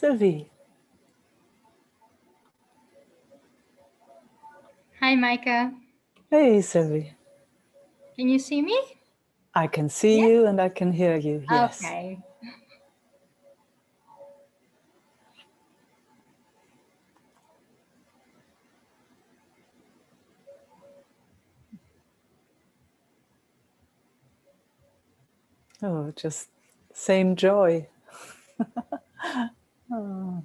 Sylvie. Hi, Meike. Hey, Sylvie. Can you see me? I can see Yeah? you and I can hear you, yes. Okay. Oh, just same joy. Oh.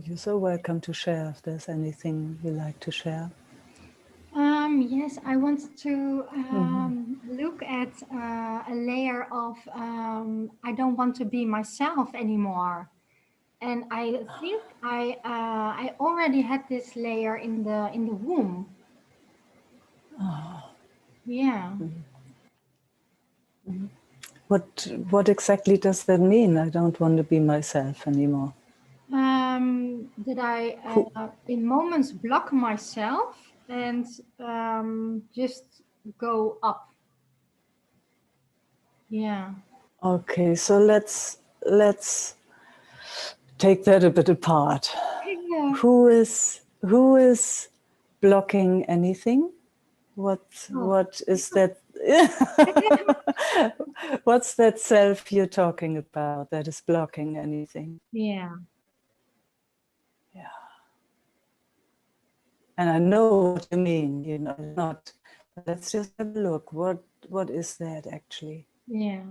You're so welcome to share if there's anything you like to share. Yes, I want to look at a layer of I don't want to be myself anymore, and I think I already had this layer in the womb. Oh. Yeah. What exactly does that mean? I don't want to be myself anymore. That I in moments block myself and just go up. Yeah. Okay, so let's take that a bit apart. Yeah. Who is blocking anything? What is that? What's that self you're talking about that is blocking anything? Yeah. Yeah. And I know what you mean, not. Let's just have a look. What is that actually? Yeah.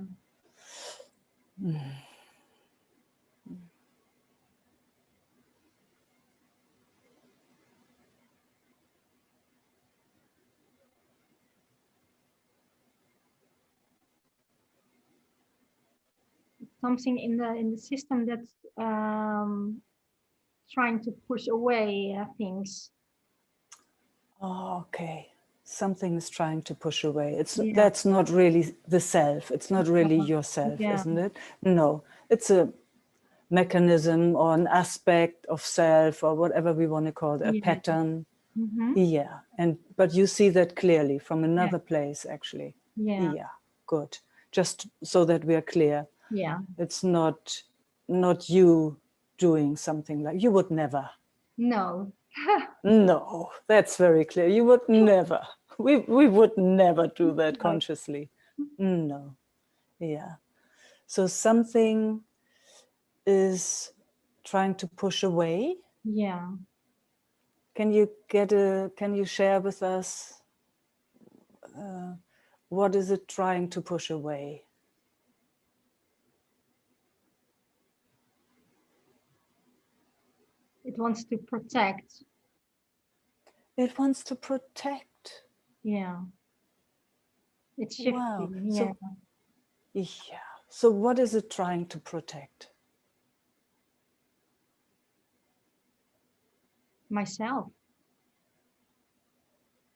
Something in the system that's trying to push away things. Oh, okay. Something is trying to push away. Yeah. That's not really the self. It's not really yourself, Yeah. isn't it? No, it's a mechanism or an aspect of self or whatever we want to call it, a pattern. Yeah, but you see that clearly from another place, actually. Yeah, good. Just so that we are clear. Yeah. It's not you doing something like you would never. No. No, that's very clear. You would never. We would never do that consciously. No. Yeah. So something is trying to push away. Yeah. Can you share with us what is it trying to push away? It wants to protect. It wants to protect. Yeah. It's shifty. Wow. Yeah. So what is it trying to protect? Myself.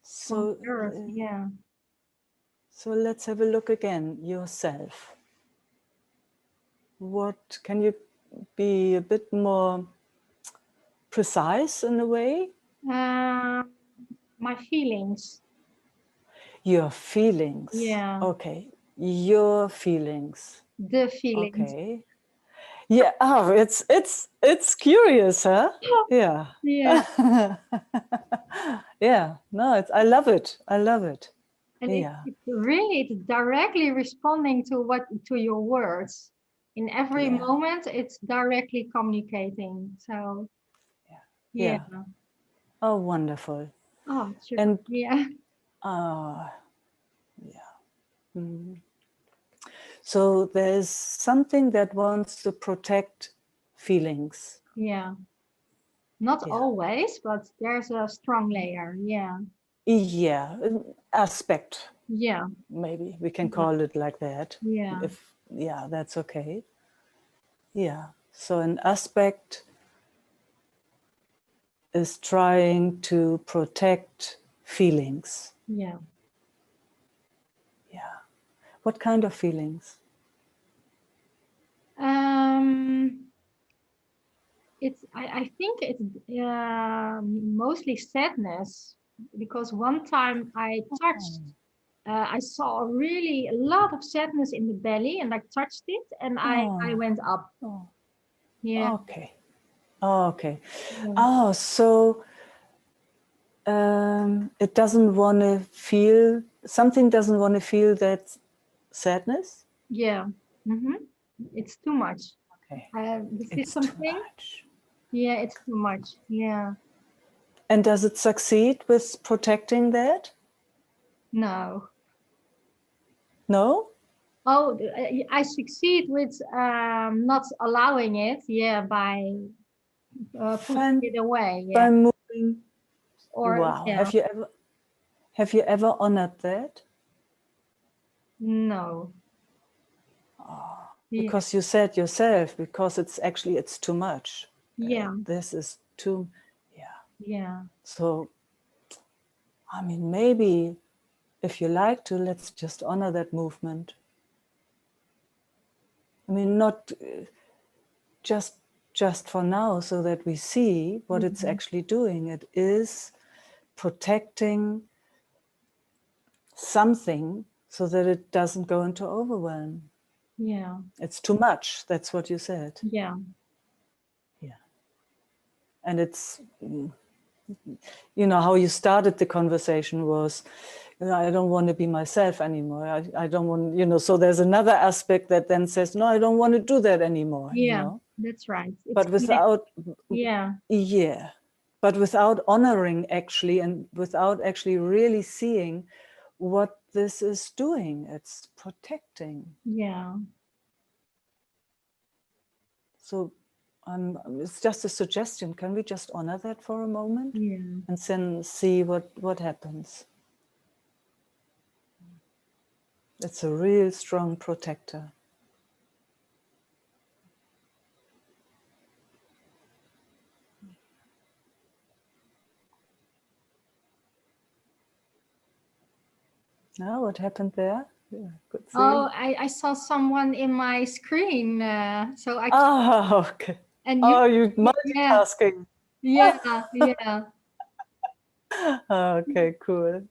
So, Earth. Yeah. so let's have a look again. Yourself. What can you be a bit more precise in a way? My feelings. Your feelings. Yeah. Okay. Your feelings. The feelings. Okay. Yeah. Oh, it's curious, huh? Yeah. Yeah. Yeah. No, I love it. I love it. And Yeah. it's directly responding to your words. In every Yeah. moment, it's directly communicating. So yeah. Yeah. Oh, wonderful. Oh, sure. And Yeah. yeah. Mm. So there's something that wants to protect feelings. Yeah. Not Yeah. always, but there's a strong layer. Yeah. Yeah. An aspect. Yeah. Maybe we can call it like that. Yeah. Yeah, that's okay. Yeah. So an aspect is trying to protect feelings. Yeah. Yeah. What kind of feelings? I think it's mostly sadness, because one time I saw a lot of sadness in the belly, and I touched it, and I Oh, went up. oh, Yeah. okay. Okay. Yeah. Oh, so it doesn't want to feel, something doesn't want to feel that sadness? Yeah. It's too much. Okay. The It's system too thing. much. Yeah, it's too much. Yeah. And does it succeed with protecting that? No. No? Oh, I succeed with not allowing it. Yeah, by pushing Fun it away. Yeah. by moving. Or Wow. yeah. Have you ever honored that? No. Yeah. Because you said yourself, because it's too much. Yeah. This is too, yeah. Yeah. So, I mean, maybe if you like to, let's just honor that movement. I mean, not just for now, so that we see what it's actually doing. It is protecting something so that it doesn't go into overwhelm. Yeah. It's too much. That's what you said. Yeah. Yeah. And it's, how you started the conversation was, I don't want to be myself anymore. I don't want, so there's another aspect that then says, no, I don't want to do that anymore, Yeah. That's right. It's But without, yeah. yeah, but without honoring actually, and without actually really seeing what this is doing. It's protecting. Yeah. So it's just a suggestion. Can we just honor that for a moment? Yeah. And then see what happens? It's a real strong protector. Now, what happened there? Yeah, could see. Oh, I saw someone in my screen. So I. Oh, okay. And you multitasking. Yeah. Yeah. Okay, cool.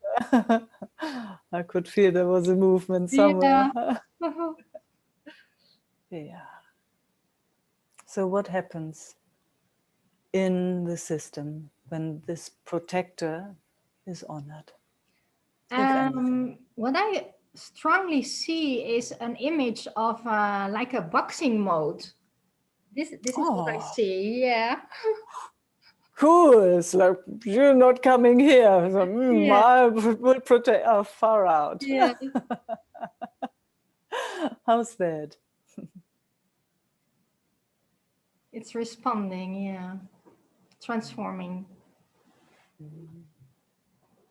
I could feel there was a movement somewhere. Yeah. Yeah. So what happens in the system when this protector is honored, if anything? What I strongly see is an image of like a boxing mode. This is what I Oh, see. Yeah. cool. It's like, you're not coming here. So, Yeah. I will protect our far out. Yeah. How's that? It's responding. Yeah. Transforming.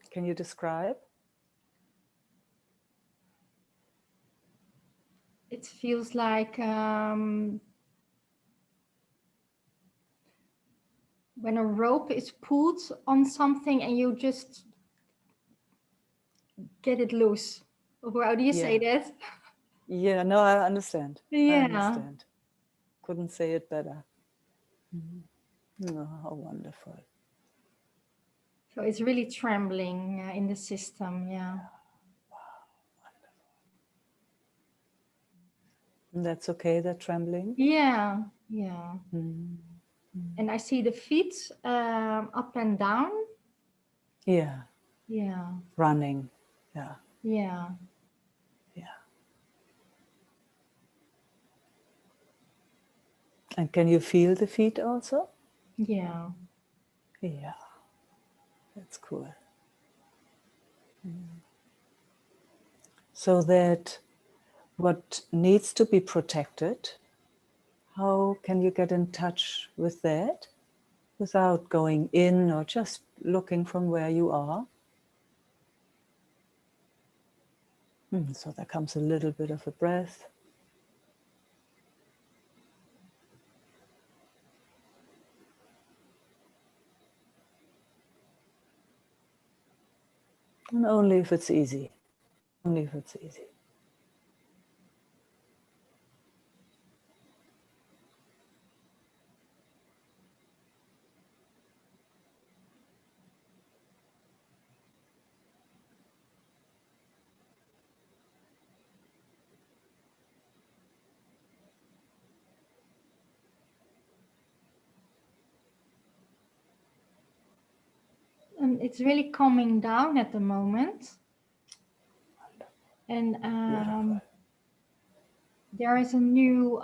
Can you describe? It feels like when a rope is pulled on something and you just get it loose. Or how do you say that? Yeah, no, I understand. I Yeah. understand. Couldn't say it better. Oh, how wonderful. So it's really trembling in the system. Yeah. And that's okay, that trembling? Yeah. Yeah. Mm. And I see the feet up and down. Yeah, Yeah. running. Yeah, Yeah. yeah. And can you feel the feet also? Yeah. Yeah, that's cool. So that what needs to be protected, how can you get in touch with that without going in or just looking from where you are? So there comes a little bit of a breath. And only if it's easy. Only if it's easy. And it's really calming down at the moment. And Beautiful. there is a new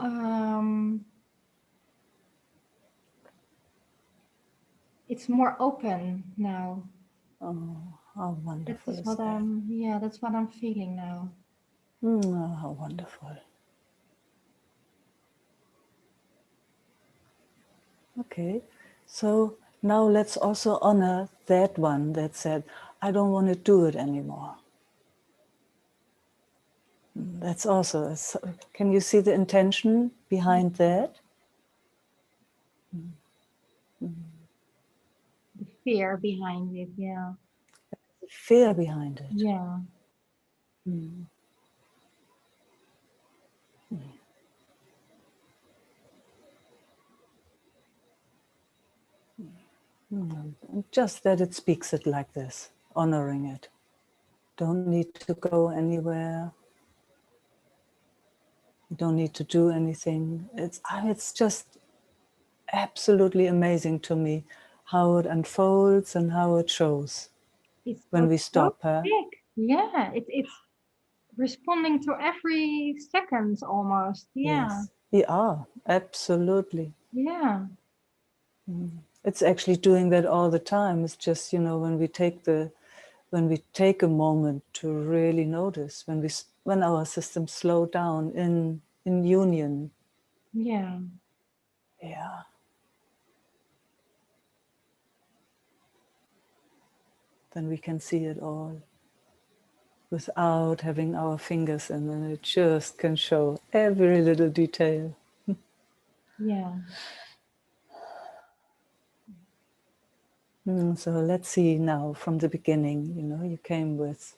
it's more open now. Oh, how That wonderful is is what that? yeah, that's what I'm feeling now. Oh, how wonderful. Okay, so now let's also honor that one that said, I don't want to do it anymore. That's also, can you see the intention behind that? The fear behind it, yeah. The fear behind it. Yeah. Mm. Just that it speaks it like this, honoring it. Don't need to go anywhere. You don't need to do anything. It's just absolutely amazing to me how it unfolds and how it shows It's when we so stop. Huh? quick. Yeah, it's responding to every second almost. Yeah. Yes, we are, absolutely. Yeah. It's actually doing that all the time. It's just, when we take a moment to really notice, when our systems slow down in union. Yeah. Yeah. Then we can see it all without having our fingers in, and it just can show every little detail. Yeah. So let's see now from the beginning, you came with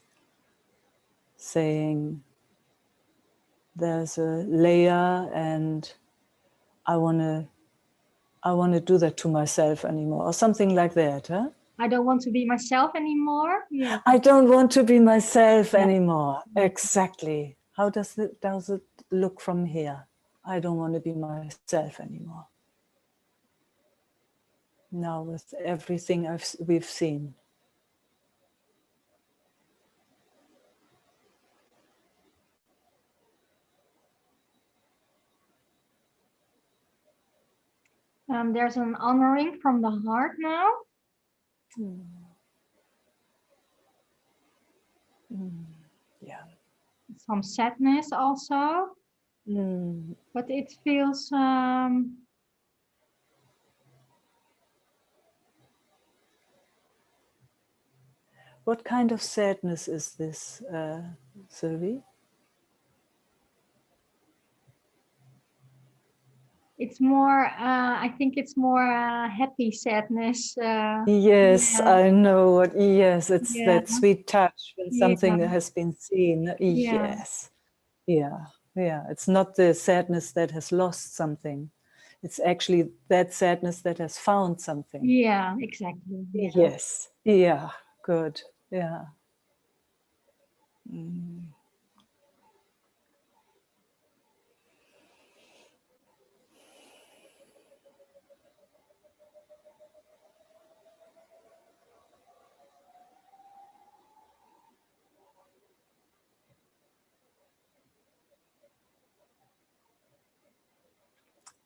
saying there's a layer and I want to do that to myself anymore, or something like that, huh? I don't want to be myself anymore. Yeah. I don't want to be myself Yeah. anymore. Exactly. How does it look from here? I don't want to be myself anymore. Now with everything we've seen. There's an honoring from the heart now. Yeah. Some sadness also. But it feels What kind of sadness is this, Sylvie? it's more I think it's more happy sadness. Yes, Yeah, I know what. Yes, it's yeah, that sweet touch when yeah, something has been seen. yeah, Yes, yeah, yeah. It's not the sadness that has lost something. It's actually that sadness that has found something. yeah, exactly. Yeah. Yes, yeah, good. Yeah.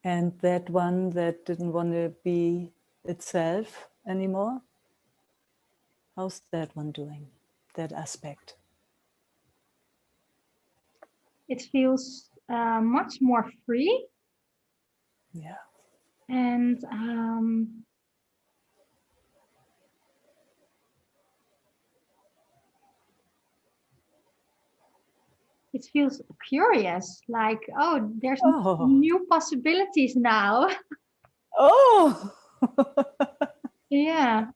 And that one that didn't want to be itself anymore, how's that one doing? That aspect? It feels much more free, Yeah. and it feels curious, like, oh, there's Oh, new possibilities now. oh. Yeah,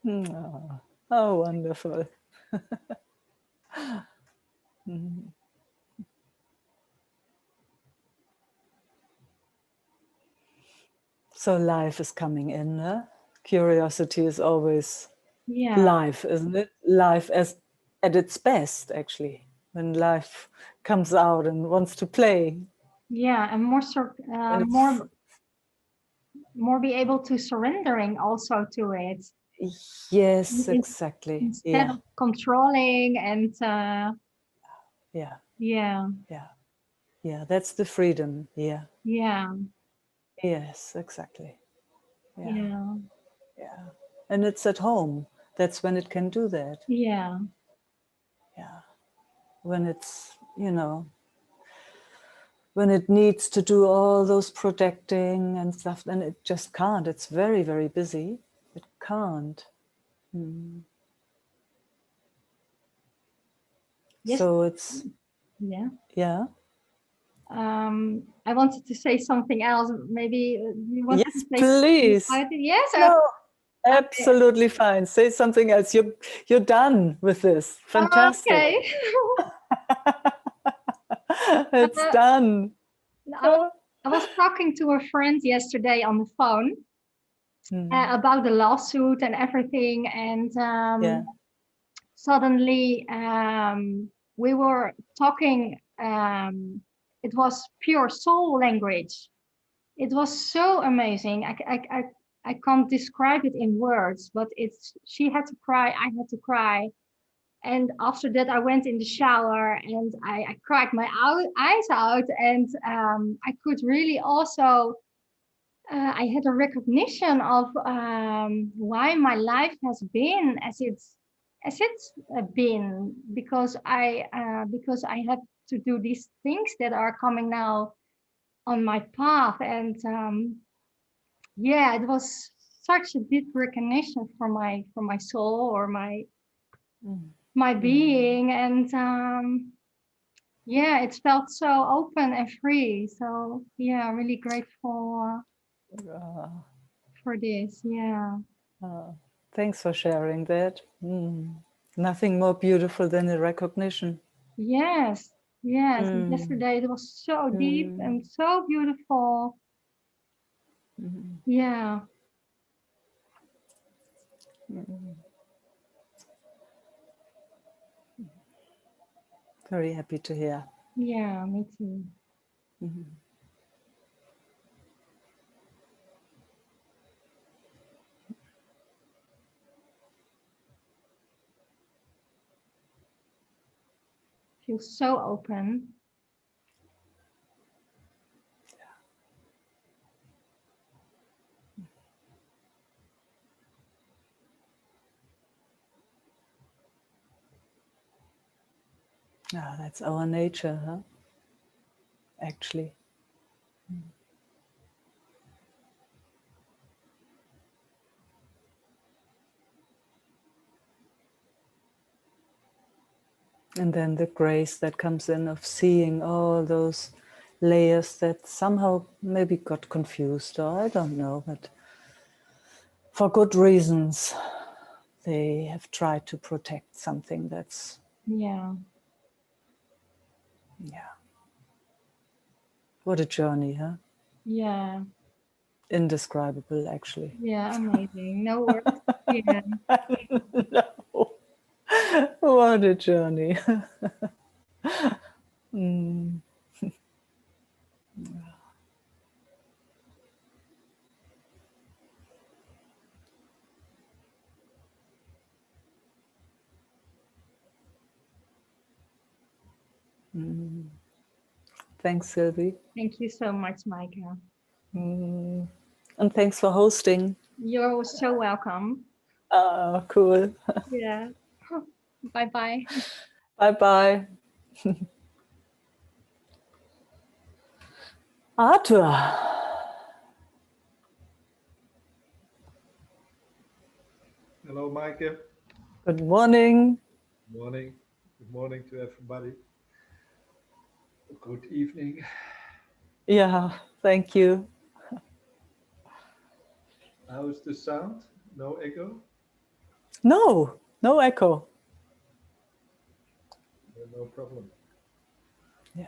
Oh, oh, wonderful. So life is coming in. Huh? Curiosity is always yeah, life, isn't it? Life as at its best, actually, when life comes out and wants to play. yeah, and When it's more be able to surrendering also to it. yes, In- exactly. Instead Yeah, of controlling and yeah, yeah, yeah, yeah. That's the freedom. Yeah, yeah, yes, exactly. Yeah, yeah, yeah. And it's at home. That's when it can do that. yeah, Yeah, when it's when it needs to do all those protecting and stuff, then it just can't. It's very, very busy. It can't. yes, So it's, yeah. yeah. I wanted to say something else. Maybe you want to Yes, say something please. about it? Yes. No, Okay. absolutely fine. Say something else. You're done with this. Fantastic. Okay. It's Uh, done. I was, I was talking to a friend yesterday on the phone about the lawsuit and everything, and Yeah. suddenly we were talking. It was pure soul language. It was so amazing. I can't describe it in words, but it's she had to cry, I had to cry. And after that, I went in the shower and I cried my eyes out. And I could really also, I had a recognition of why my life has been as it's been because I had to do these things that are coming now on my path. And yeah, it was such a deep recognition for my soul or my being. And yeah, it felt so open and free. So yeah, really grateful for this. Yeah. Thanks for sharing that. Nothing more beautiful than a recognition. Yes. Yes. And Mm. yesterday it was so deep Mm. and so beautiful. Yeah. Very happy to hear. Yeah, me too. Feel so open. Ah, that's our nature, huh? Actually. And then the grace that comes in of seeing all those layers that somehow maybe got confused, or I don't know, but for good reasons they have tried to protect something that's, Yeah. yeah. What a journey, huh? Yeah. Indescribable, actually. Yeah. Amazing. No words. Yeah. No. What a journey. Mm. Mm. Thanks, Sylvie. Thank you so much, Micah. Mm. And thanks for hosting. You're so welcome. Ah, cool. Yeah. Bye bye. Bye bye. Arthur. Hello, Meike. Good morning. Good morning. Good morning to everybody. Good evening. Yeah, thank you. How's the sound? No echo? No, no echo. No problem. Yeah.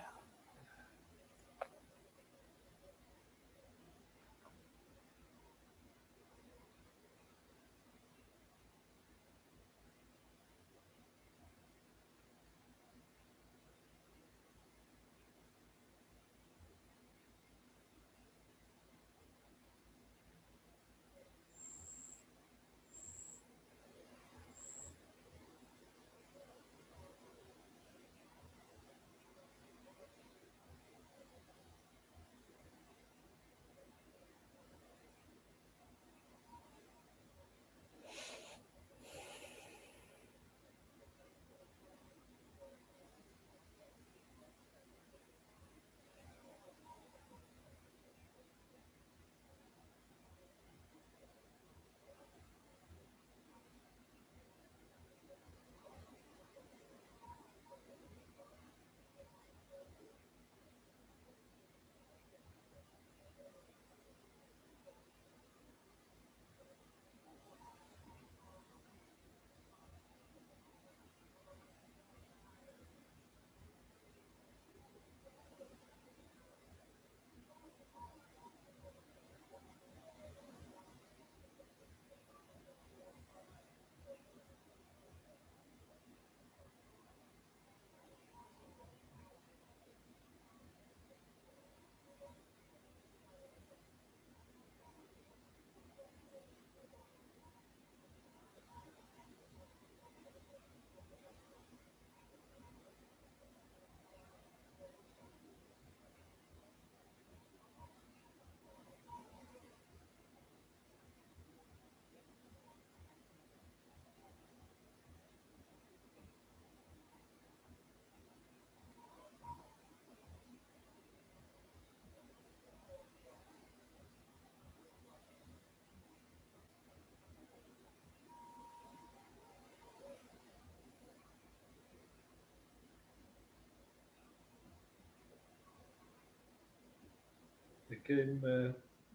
There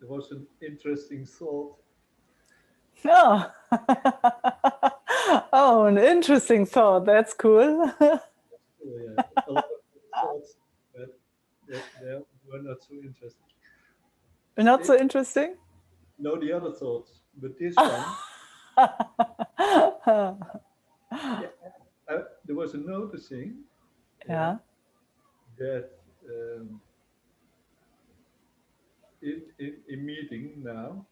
was an interesting thought. Oh. Oh, an interesting thought. That's cool. Oh, yeah, a lot of thoughts, but they were not so interesting. Not It, so interesting? no, the other thoughts, but this one, yeah, there was a noticing, yeah, Yeah, that um, in meeting now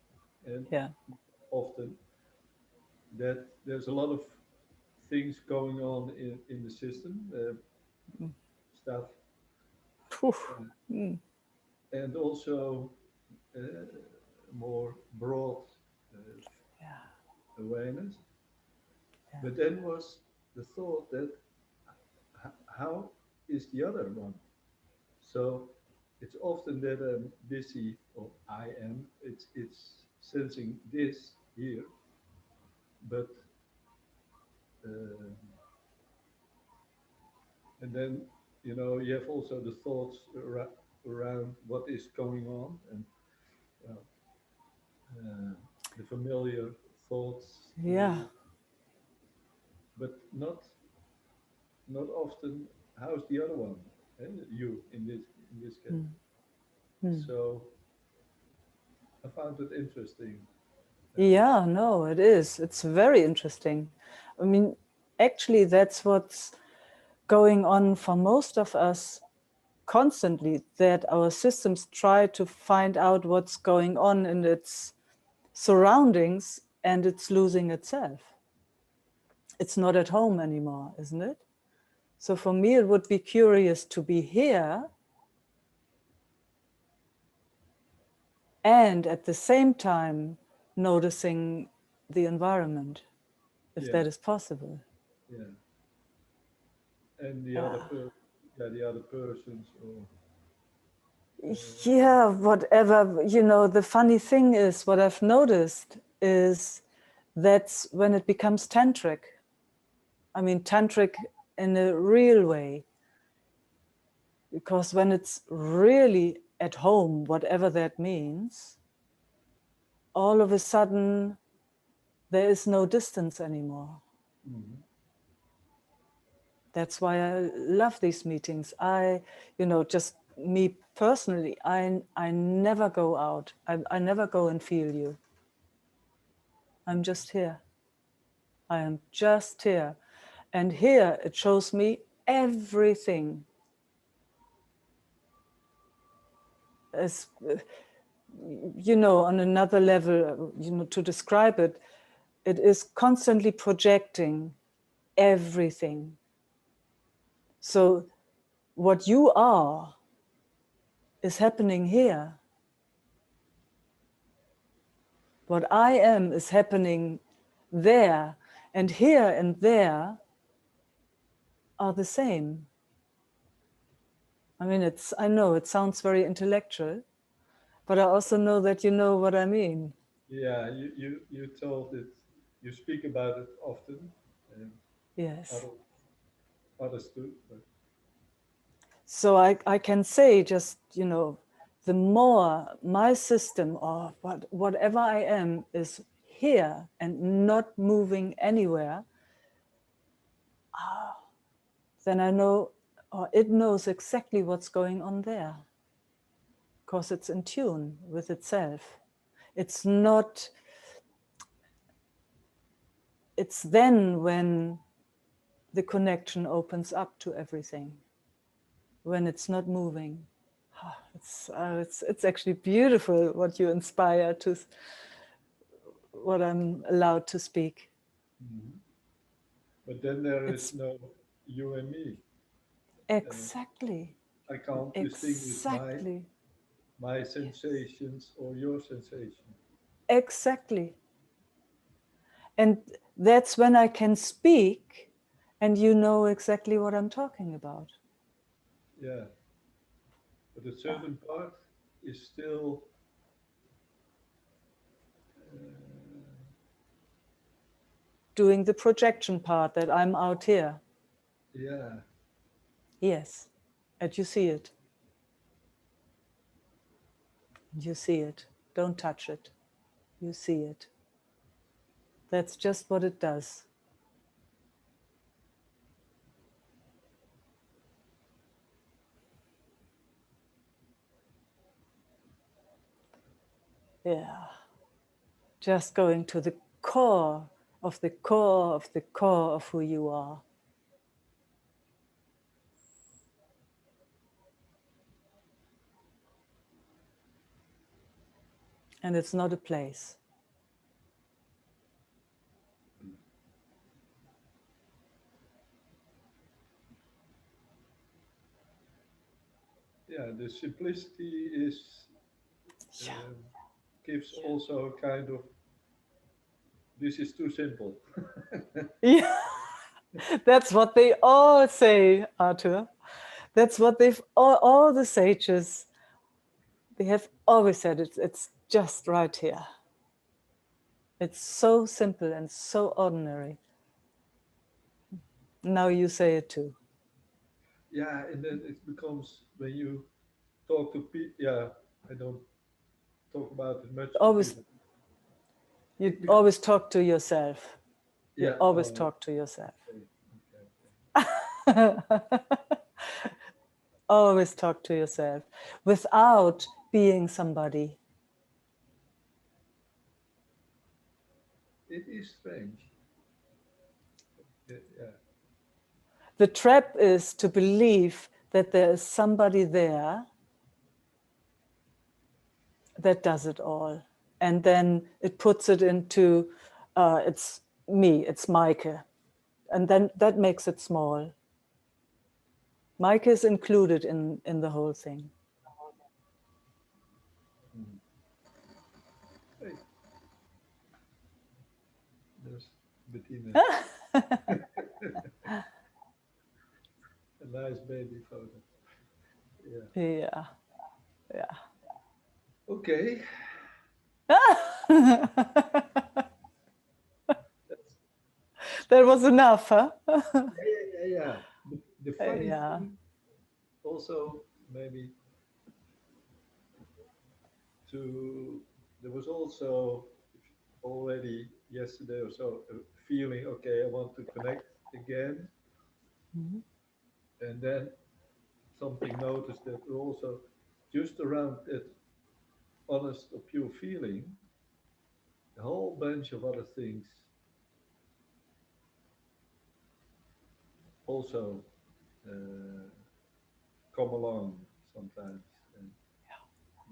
and yeah. often that there's a lot of things going on in the system, stuff, Phew. uh, Mm. and also uh, more broad uh, Yeah, awareness. yeah. But then was the thought that how is the other one? So it's often that I'm busy, or I am. It's sensing this here, but uh, and then you have also the thoughts around what is going on, and well, uh, the familiar thoughts, Yeah. but not often. How's the other one? You in this case. Mm. Mm. So I found it interesting. Uh, Yeah, no, it is. It's very interesting. I mean, actually, that's what's going on for most of us constantly, that our systems try to find out what's going on in its surroundings and it's losing itself. It's not at home anymore, isn't it? So for me, it would be curious to be here and at the same time noticing the environment, if yeah, that is possible. yeah, and the other Yeah. the other persons, or Yeah, whatever. The funny thing is, what I've noticed is that's when it becomes tantric. I mean, tantric in a real way. Because when it's really at home, whatever that means, all of a sudden there is no distance anymore. mhm. That's why I love these meetings. Just me personally, I never go out. I never go and feel you. I'm just here. I am just here. And here it shows me everything. As, on another level, to describe it, it is constantly projecting everything. So what you are is happening here. What I am is happening there. And here and there are the same. I mean, I know it sounds very intellectual, but I also know that you know what I mean. Yeah, you told it. You speak about it often, and Yes. other, others too. But So I can say just, the more my system or whatever I am is here and not moving anywhere, then I know, or it knows exactly what's going on there, because it's in tune with itself. It's not, it's then when the connection opens up to everything, when it's not moving. It's actually beautiful what you inspire to, what I'm allowed to speak. mhm. But then there is It's no you and me. Uh, exactly, I can't distinguish exactly, my yes, sensations or your sensation. exactly. And that's when I can speak and you know exactly what I'm talking about. Yeah, but a Yeah. certain part is still. Uh, Doing the projection part that I'm out here. yeah, Yes. And you see it. You see it. Don't touch it. You see it. That's just what it does. Yeah. Just going to the core of the core of the core of who you are. And it's not a place. yeah. The simplicity is Yeah. um, gives also a kind of this is too simple. Yeah. That's what they all say, Arthur. That's what they've all the sages, they have always said it's just right here. It's so simple and so ordinary. Now you say it too. Yeah, and then it becomes when you talk to people. Yeah, I don't talk about it much to Always, people. you It becomes, always talk to yourself. You yeah. always talk to yourself. Okay, okay, Always talk to yourself without being somebody. it is strange. Yeah, The trap is to believe that there is somebody there that does it all. And then it puts it into, it's me, it's Meike. And then that makes it small. Meike is included in the whole thing. mm. Hey, there's Bettina. A nice baby photo. Yeah. Yeah, yeah. Okay. That's, That was enough, huh? yeah. The funny Yeah. thing also maybe to there was also already yesterday or so a feeling, okay, I want to connect again, Mhm. and then something noticed that also just around that honest or pure feeling, a whole bunch of other things also uh, come along sometimes, and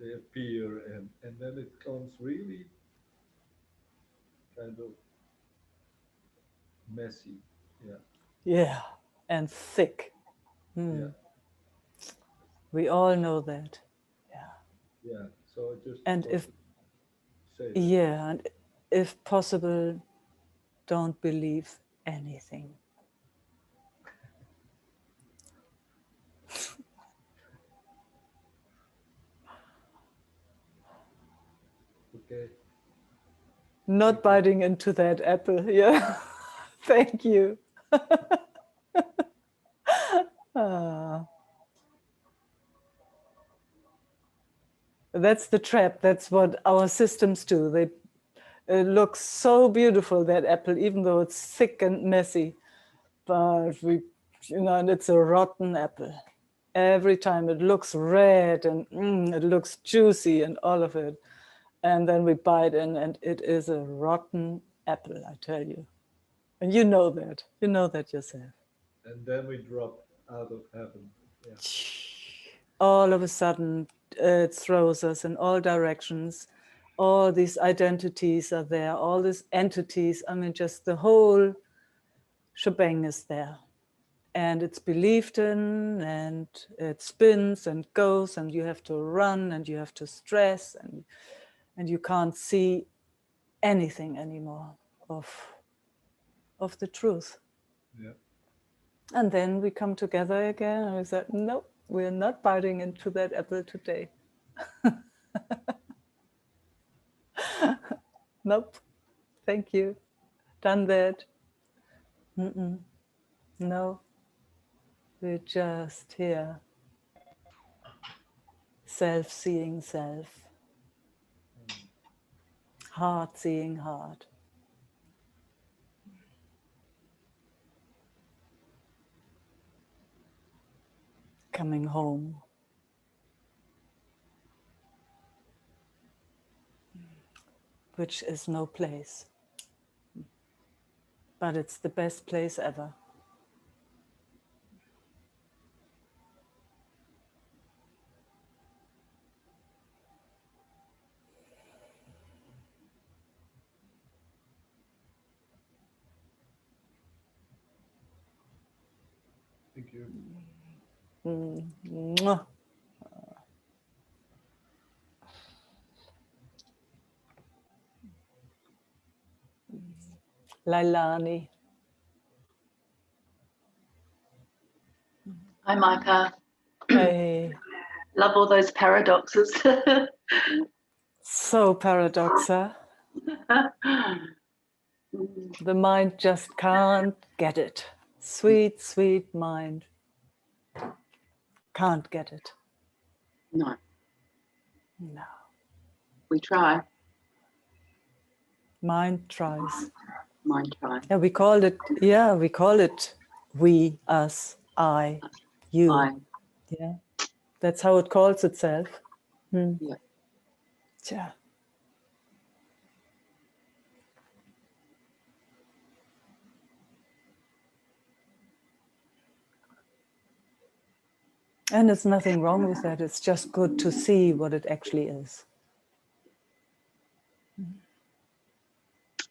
they appear, and then it comes really kind of messy. Yeah, Yeah, and thick. yeah, We all know that. Yeah. yeah. So I just And want if, to say that. yeah, and if possible, don't believe anything. Okay, Not thank you. biting into that apple. Yeah. Thank you. Ah, that's the trap. That's what our systems do. They it looks so beautiful, that apple, even though it's thick and messy. But we, and it's a rotten apple. Every time it looks red and it looks juicy and all of it. And then we bite in and it is a rotten apple, I tell you. And you know that. You know that yourself. And then we drop out of heaven. Yeah, All of a sudden, it throws us in all directions. All these identities are there, all these entities. I mean, just the whole shebang is there. And it's believed in, and it spins and goes, and you have to run, and you have to stress, and you can't see anything anymore of the truth. yeah. And then we come together again, and we said, no, we're not biting into that apple today. Nope, thank you. Done that. Mm-mm. No, we're just here, self-seeing self, Mm. heart seeing heart, coming home, which is no place, but it's the best place ever. Thank you. Mwah. Lailani. Hi, Meike. Hey. Love all those paradoxes. So paradoxal. The mind just can't get it. Sweet, sweet mind. Can't get it. No. No. We try. Mind tries. Mind try. Yeah, we call it we, us, I, you. Yeah. That's how it calls itself. Yeah. Yeah. And there's nothing wrong with that. It's just good to see what it actually is.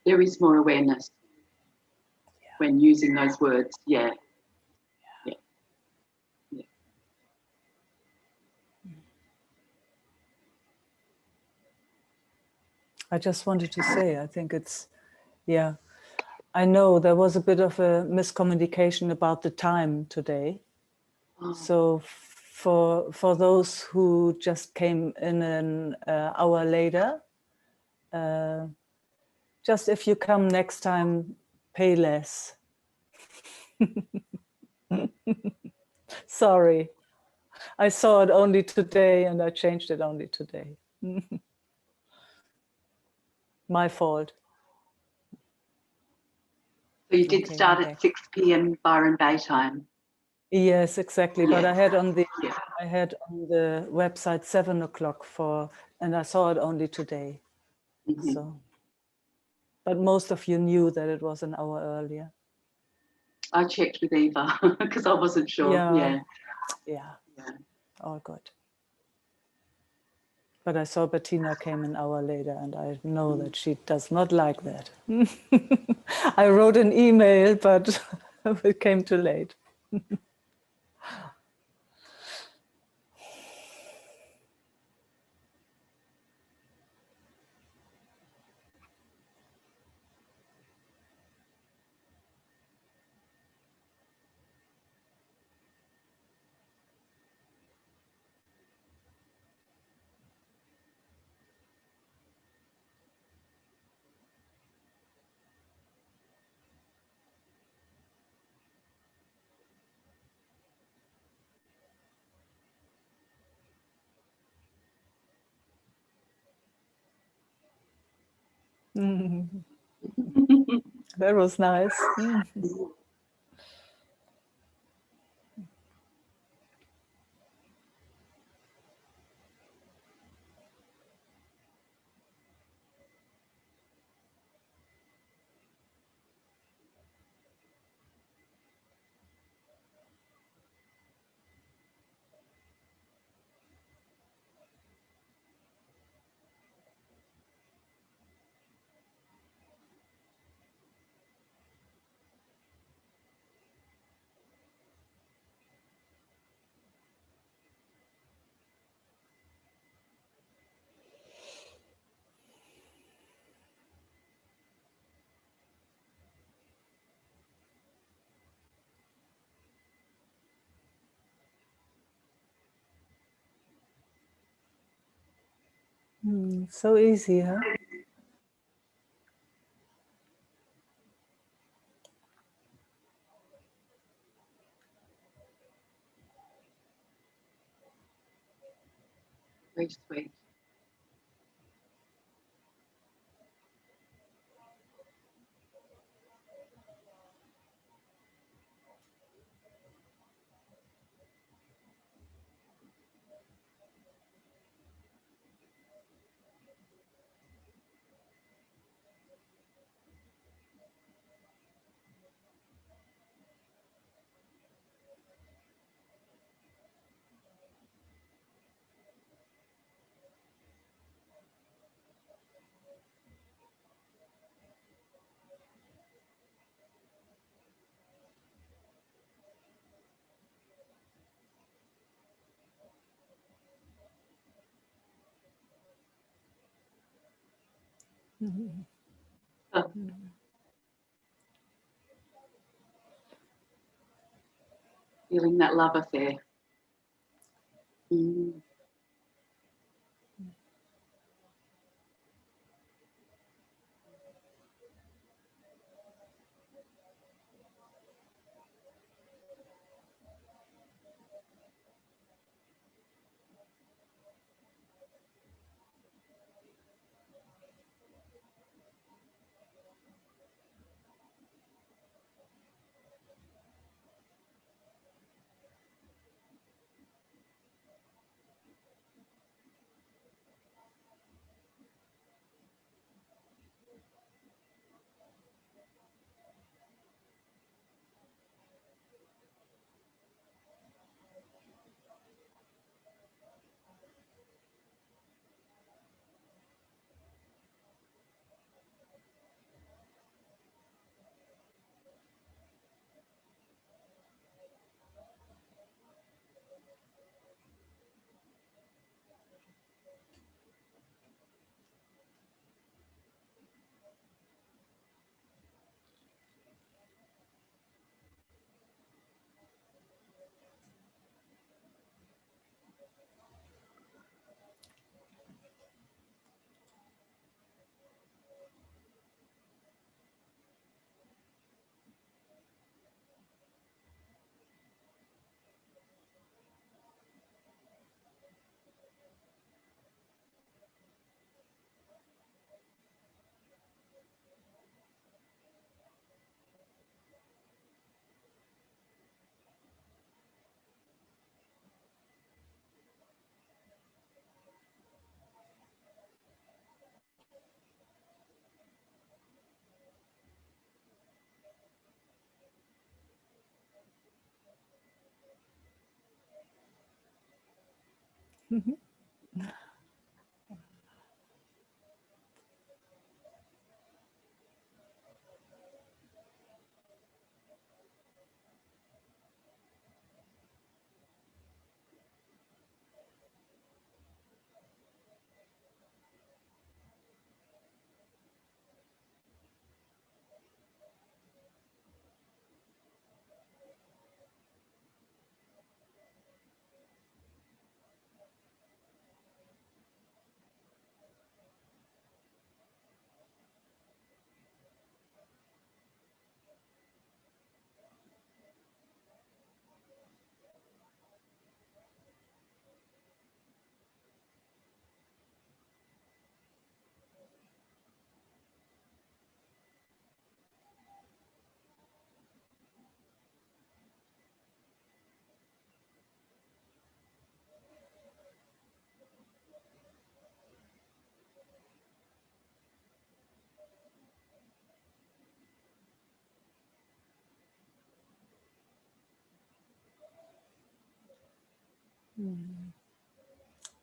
There is more awareness when using those words. Yeah. Yeah. Yeah. I just wanted to say, I think it's, yeah. I know there was a bit of a miscommunication about the time today. Oh. So for those who just came in an hour later, just if you come next time, pay less. Sorry, I saw it only today and I changed it only today. My fault. So you did start at 6 p.m. Byron Bay time. Yes, exactly. But Yeah. I had on the website 7 o'clock and I saw it only today. Mm-hmm. So, but most of you knew that it was an hour earlier. I checked with Eva because I wasn't sure. Yeah. All good. But I saw Bettina came an hour later and I know that she does not like that. I wrote an email, but it came too late. That was nice. So easy, huh? Very sweet. feeling that love affair. Mm.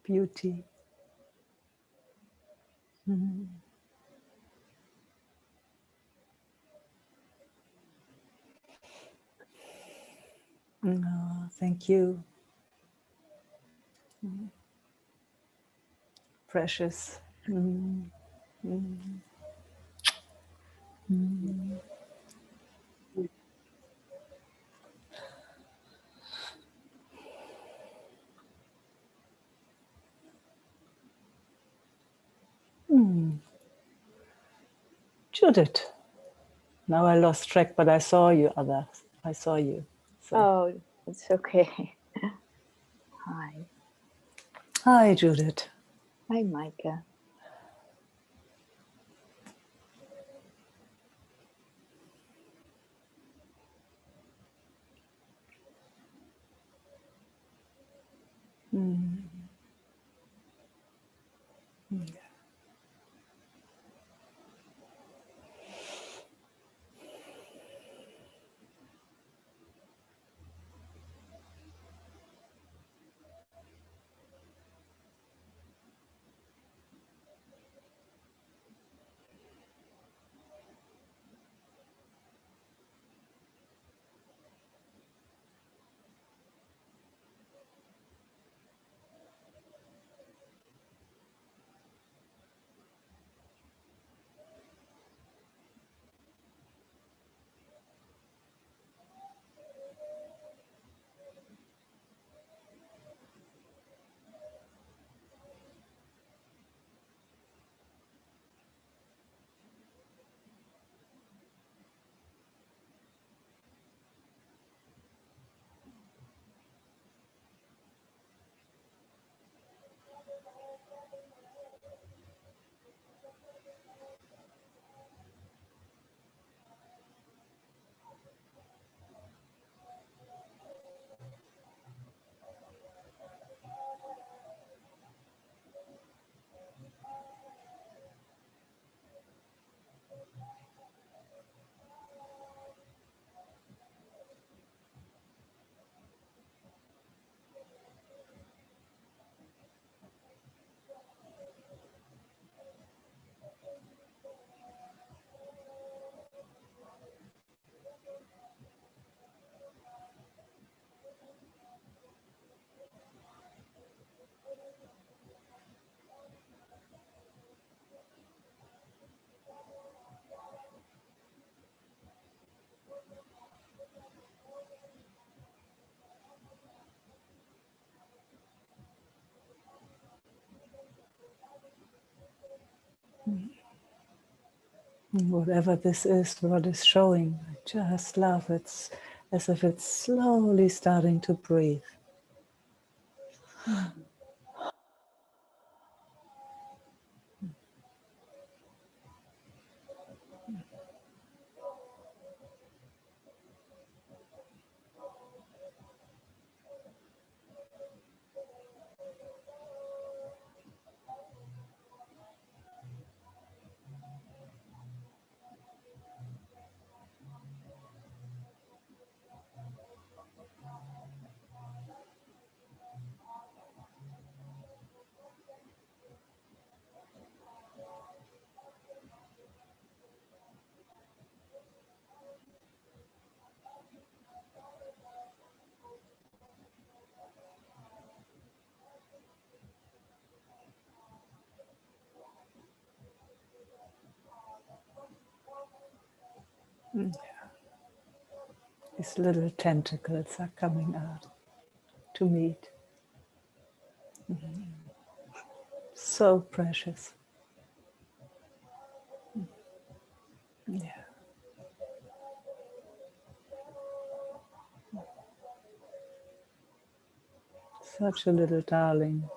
Beauty. Oh, thank you. Precious. Judith. Now I lost track, but I saw you, Ada. I saw you. So. Oh, it's okay. Hi. Hi, Judith. Hi, Meike. Whatever this is, what is showing, I just love it. It's as if it's slowly starting to breathe. These little tentacles are coming out to meet. So precious. Yeah. Such a little darling.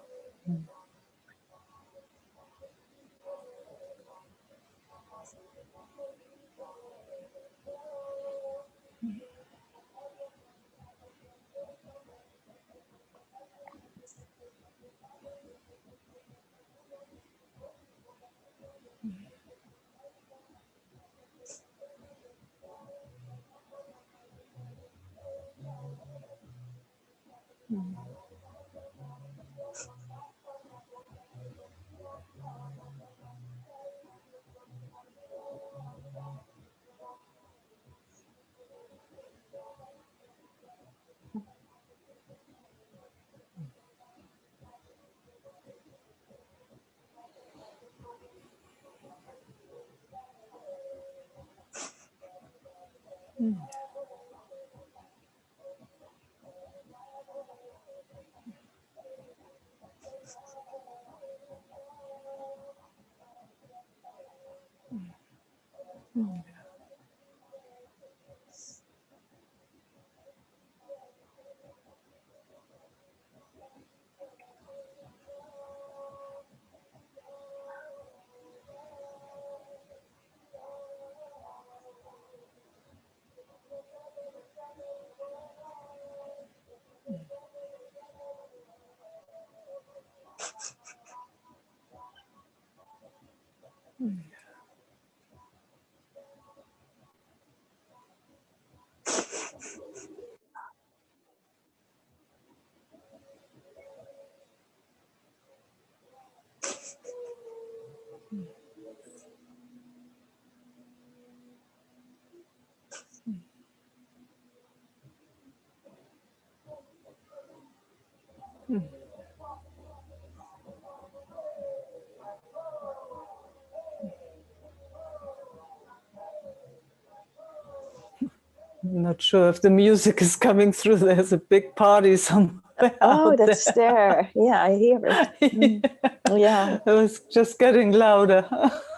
I'm not sure if the music is coming through. There's a big party somewhere. Oh, out that's there. Yeah, I hear it. Yeah. It was just getting louder.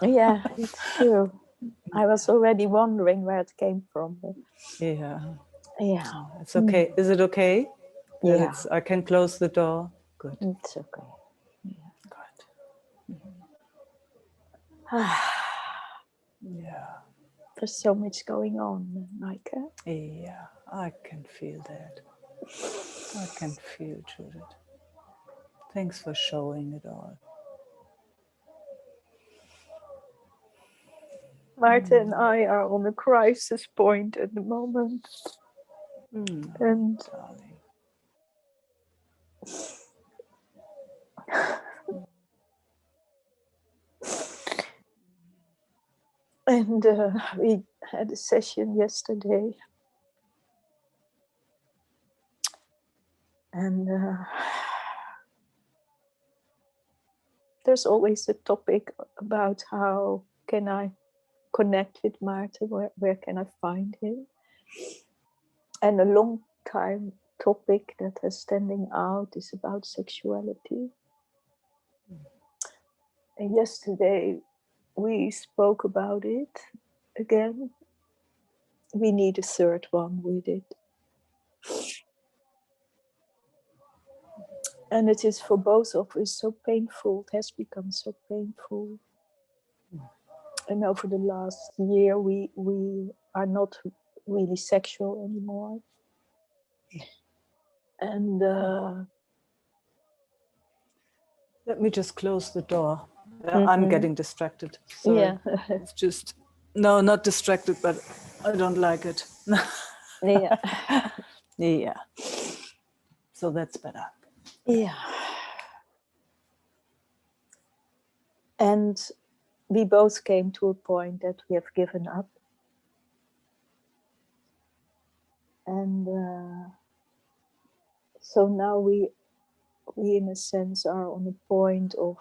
Yeah, it's true. I was already wondering where it came from. But Yeah. yeah. It's okay. Is it okay? That Yeah. I can close the door? Good. It's okay. Good. Ah, Yeah. there's so much going on, Meike. Yeah. I can feel that. I can feel, Judith. Thanks for showing it all. Marta and I are on a crisis point at the moment. And Darling. we had a session yesterday. And there's always a topic about how can I connect with Marta, where can I find him? And a long time topic that is standing out is about sexuality. And yesterday we spoke about it again. We need a third one with it. And it is for both of us so painful. It has become so painful. And over the last year, we are not really sexual anymore. And let me just close the door. I'm getting distracted. Sorry. yeah, It's just, no, not distracted, but I don't like it. yeah, Yeah. So that's better. yeah. And we both came to a point that we have given up. And so now we in a sense are on a point of,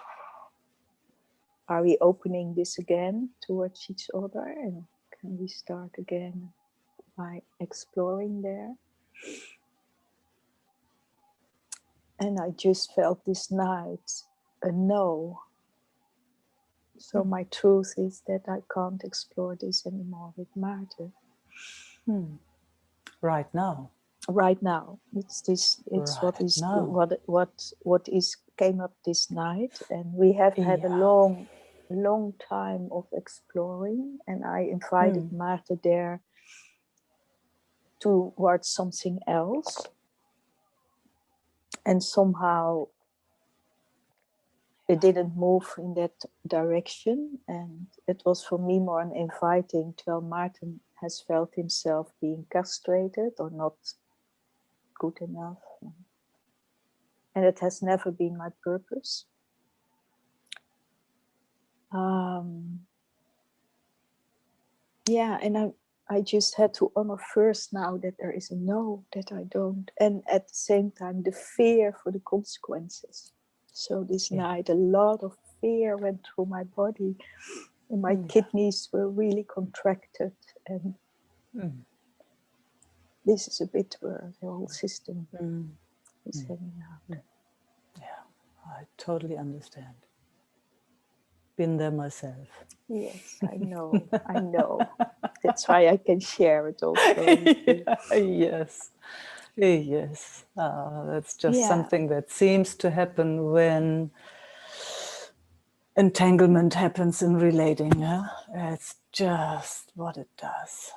are we opening this again towards each other, and can we start again by exploring there? And I just felt this night a no. So my truth is that I can't explore this anymore with Maarten. Right now. Right now, it's this. It's Right what is now. what is came up this night, and we have had a long time of exploring. And I invited Maarten there towards something else, and somehow it didn't move in that direction. And it was for me more an inviting, till Maarten has felt himself being castrated or not good enough. And it has never been my purpose. Yeah, and I just had to honor first now that there is a no, that I don't. And at the same time, the fear for the consequences. So this night, a lot of fear went through my body, and my kidneys were really contracted. And this is a bit where the whole system is hanging out. Yeah, I totally understand. Been there myself. Yes, I know. That's why I can share it also. Yes. Yes. That's just something that seems to happen when entanglement happens in relating. It's just what it does.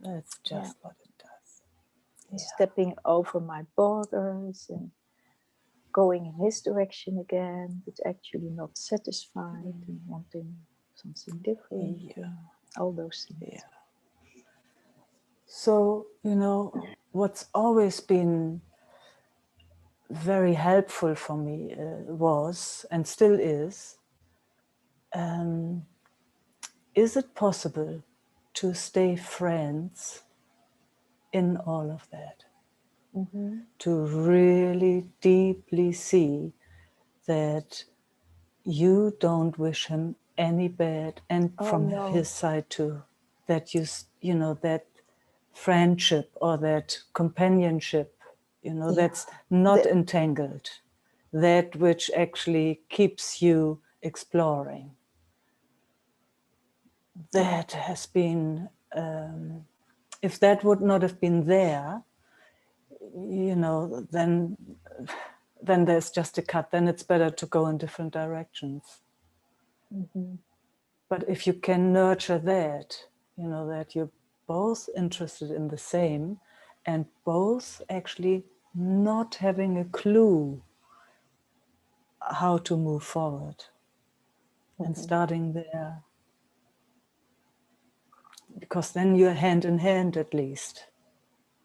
It's just what it does. Stepping over my borders and going in his direction again, but actually not satisfied and wanting something different. All those things. So, what's always been very helpful for me was, and still is it possible to stay friends in all of that? To really deeply see that you don't wish him any bad, and from his side too, that that friendship or that companionship, that's not entangled, that which actually keeps you exploring. That has been, if that would not have been there, then there's just a cut. Then it's better to go in different directions. But if you can nurture that, that you're both interested in the same and both actually not having a clue how to move forward and starting there, because then you're hand in hand at least.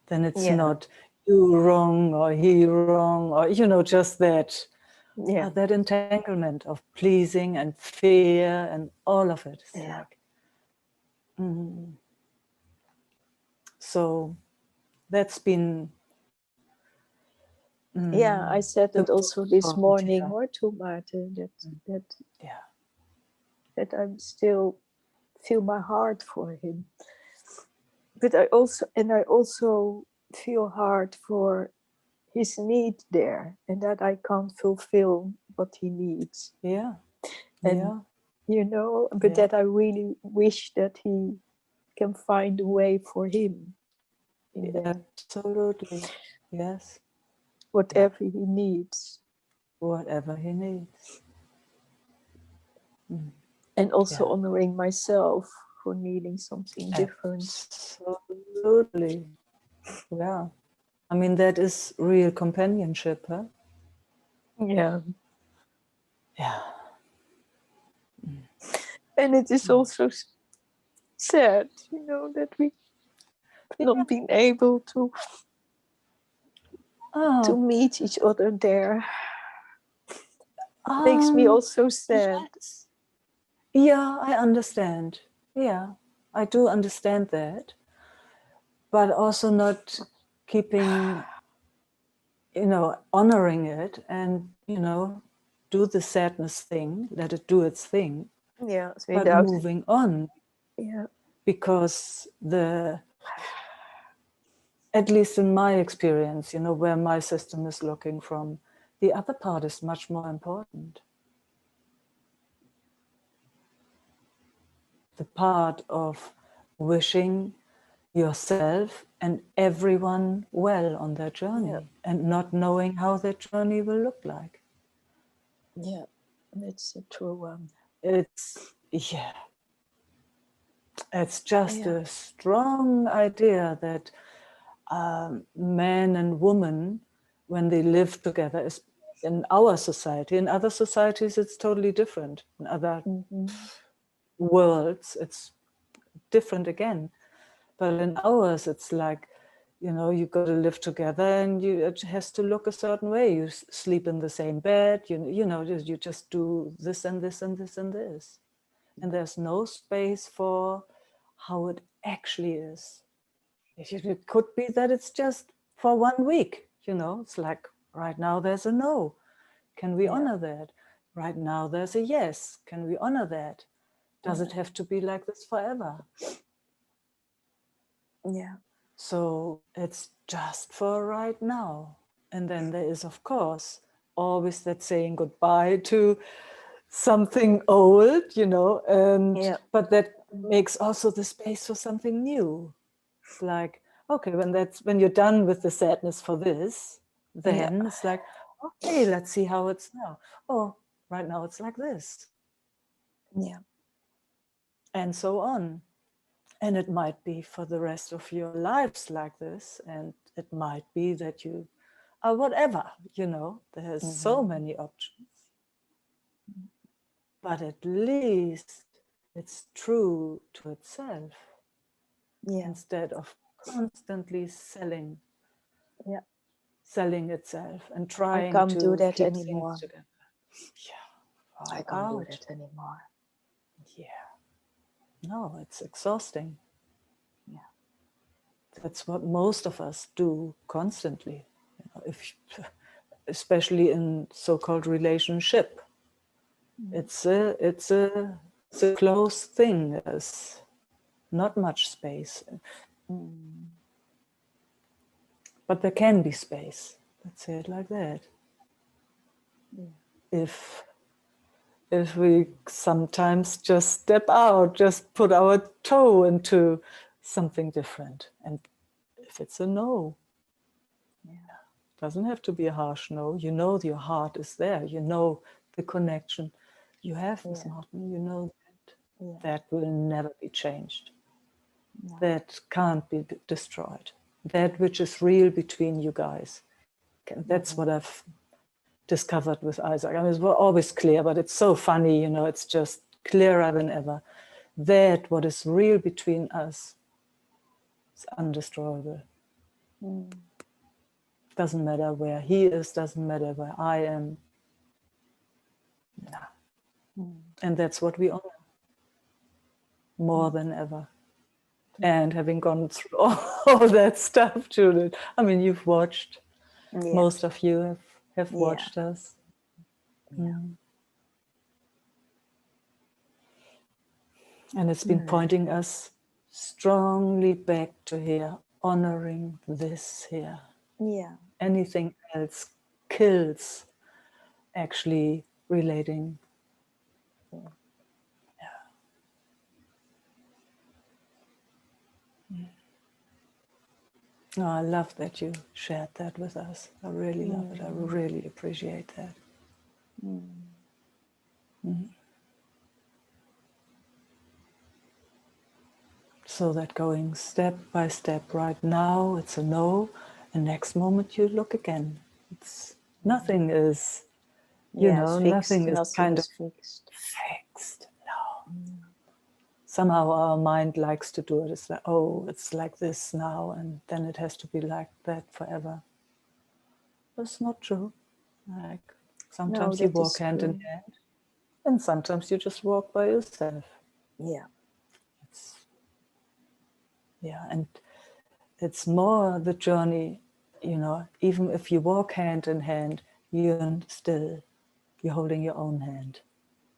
Then it's not you wrong or he wrong or, just that. That entanglement of pleasing and fear and all of it. So that's been I said it also this morning to Maarten that I still feel my heart for him, but I also feel hard for his need there, and that I can't fulfill what he needs. And you know, but that I really wish that he can find a way for him in that. Absolutely. Yes. Whatever he needs. Whatever he needs. And also honoring myself for needing something different. Absolutely. Yeah. I mean, that is real companionship, huh? Yeah. Yeah. And it is also sad, you know, that we not been able to meet each other there. Makes me also sad. Yes. Yeah, I understand. Yeah, I do understand that. But also not keeping, you know, honoring it and, you know, do the sadness thing, let it do its thing. Yeah, but moving on. Yeah. Because at least in my experience, you know, where my system is looking from, the other part is much more important. The part of wishing yourself and everyone well on their journey and not knowing how their journey will look like. Yeah, that's a true one. It's just a strong idea that man and woman, when they live together, is in our society. In other societies, it's totally different. In other worlds, it's different again. But in ours, it's like, you know, you got to live together, and it has to look a certain way. You sleep in the same bed. You know, you just do this and this and this and this, and there's no space for how it actually is. It could be that it's just for 1 week, you know. It's like right now there's a no. Can we honor that? Right now there's a yes. Can we honor that? Does it have to be like this forever? Yeah. So it's just for right now. And then there is, of course, always that saying goodbye to something old, you know, and but that makes also the space for something new. It's like, okay, when you're done with the sadness for this, then it's like, okay, let's see how it's now. Oh, right now it's like this. Yeah. And so on. And it might be for the rest of your lives like this. And it might be that you are whatever, you know, there's so many options. But at least it's true to itself. Instead of constantly selling itself and trying to do that keep anymore. things together. Yeah, I can't do that anymore. Yeah, no, it's exhausting. Yeah, that's what most of us do constantly. You know, especially in so-called relationship, it's a close thing. There's not much space. But there can be space. Let's say it like that. If we sometimes just step out, just put our toe into something different. And if it's a no, it doesn't have to be a harsh no. You know your heart is there. You know the connection you have with Martin. You know that that will never be changed. That can't be destroyed. That which is real between you guys. That's what I've discovered with Isaac. I mean, it's always clear, but it's so funny, you know, it's just clearer than ever. That what is real between us is undestroyable. Doesn't matter where he is, doesn't matter where I am. No. And that's what we honor more than ever. And having gone through all that stuff, Judith, I mean, you've watched, most of you have watched us. And it's been pointing us strongly back to here, honoring this here. Yeah. Anything else kills actually relating Oh, I love that you shared that with us. I really love it. I really appreciate that. So that going step by step, right now it's a no, and next moment you look again. It's nothing is, nothing is kind of fixed. No. Somehow our mind likes to do it. It's like, oh, it's like this now, and then it has to be like that forever. That's not true. Like sometimes you walk hand in hand, and sometimes you just walk by yourself. Yeah. And it's more the journey, even if you walk hand in hand, you're holding your own hand.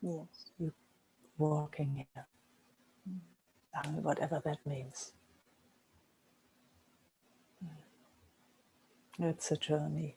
Yes. You're walking here. Whatever that means. It's a journey.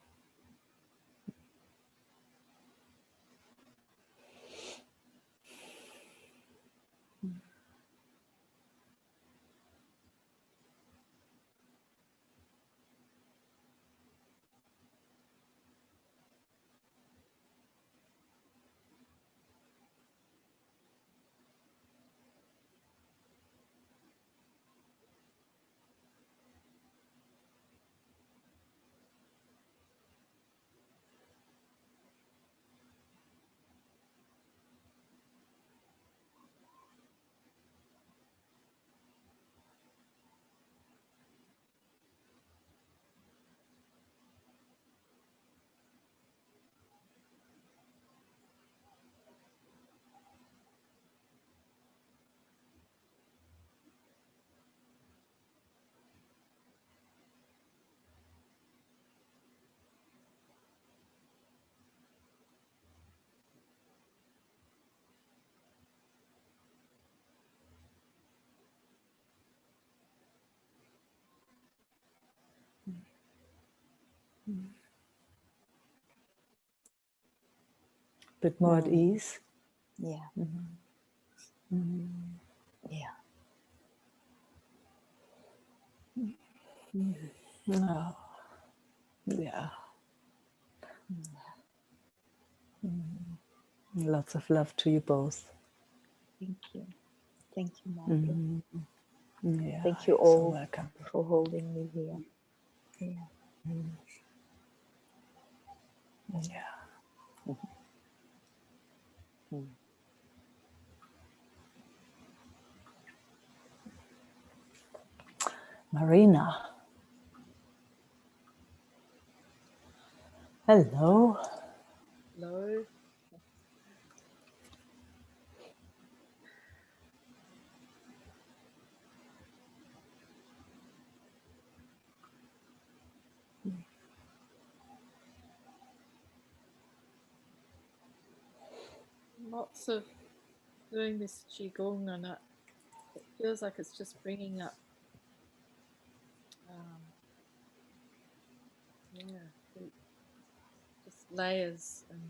Bit more at ease. Yeah. Yeah. Oh, yeah. Lots of love to you both. Thank you. Thank you, Meike. Yeah, Thank you you're so all welcome. for holding me here. Yeah. Yeah. Marina. Hello. Hello. Lots of doing this qigong, and it feels like it's just bringing up, just layers and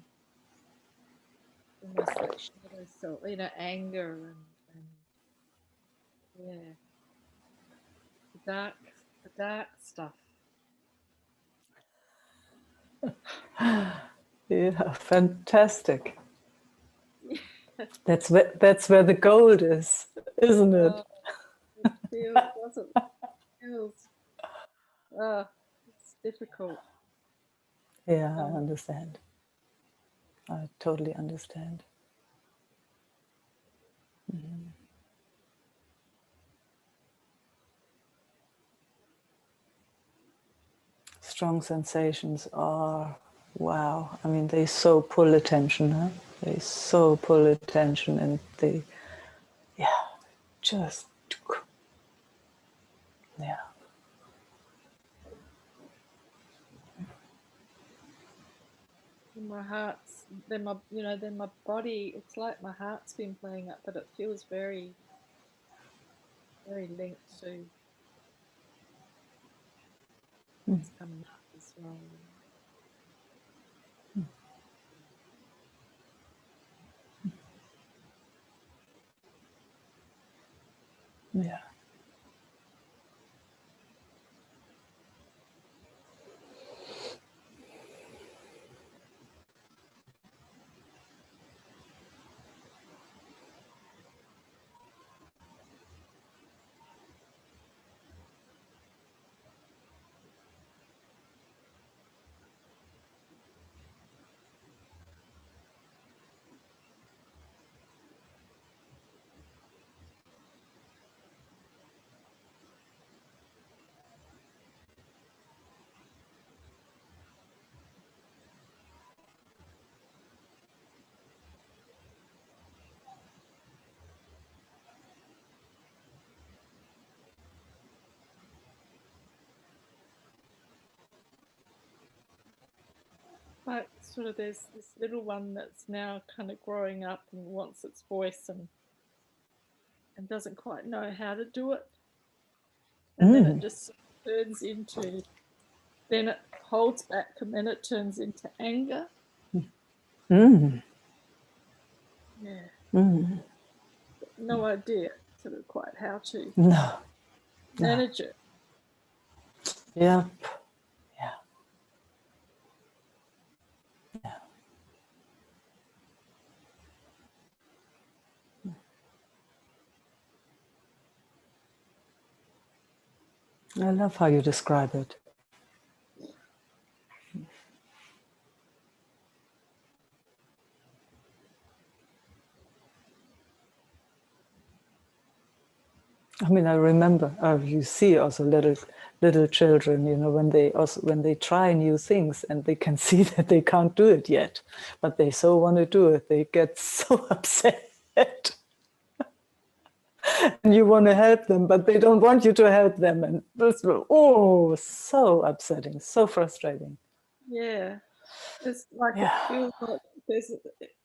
almost like shadows, so anger and yeah, the dark stuff. Yeah, fantastic. That's where the gold is, isn't it? It feels, doesn't it? Feels, it's difficult. Yeah, I understand. I totally understand. Strong sensations are, wow. I mean, they so pull attention, huh? They so pull attention, and they, just, yeah. My heart's, then my body, it's like my heart's been playing up, but it feels very, very linked to what's coming up as well. Yeah. like sort of there's this little one that's now kind of growing up and wants its voice and doesn't quite know how to do it. And then it just turns into, then it holds back and then it turns into anger. Yeah. No idea sort of quite how to manage it. Yeah. Yeah. Yeah. I love how you describe it. I mean, I remember you see also little children, you know, when they try new things and they can see that they can't do it yet, but they so want to do it, they get so upset. And you want to help them, but they don't want you to help them, and this so upsetting, so frustrating. Yeah, it's like it feels like there's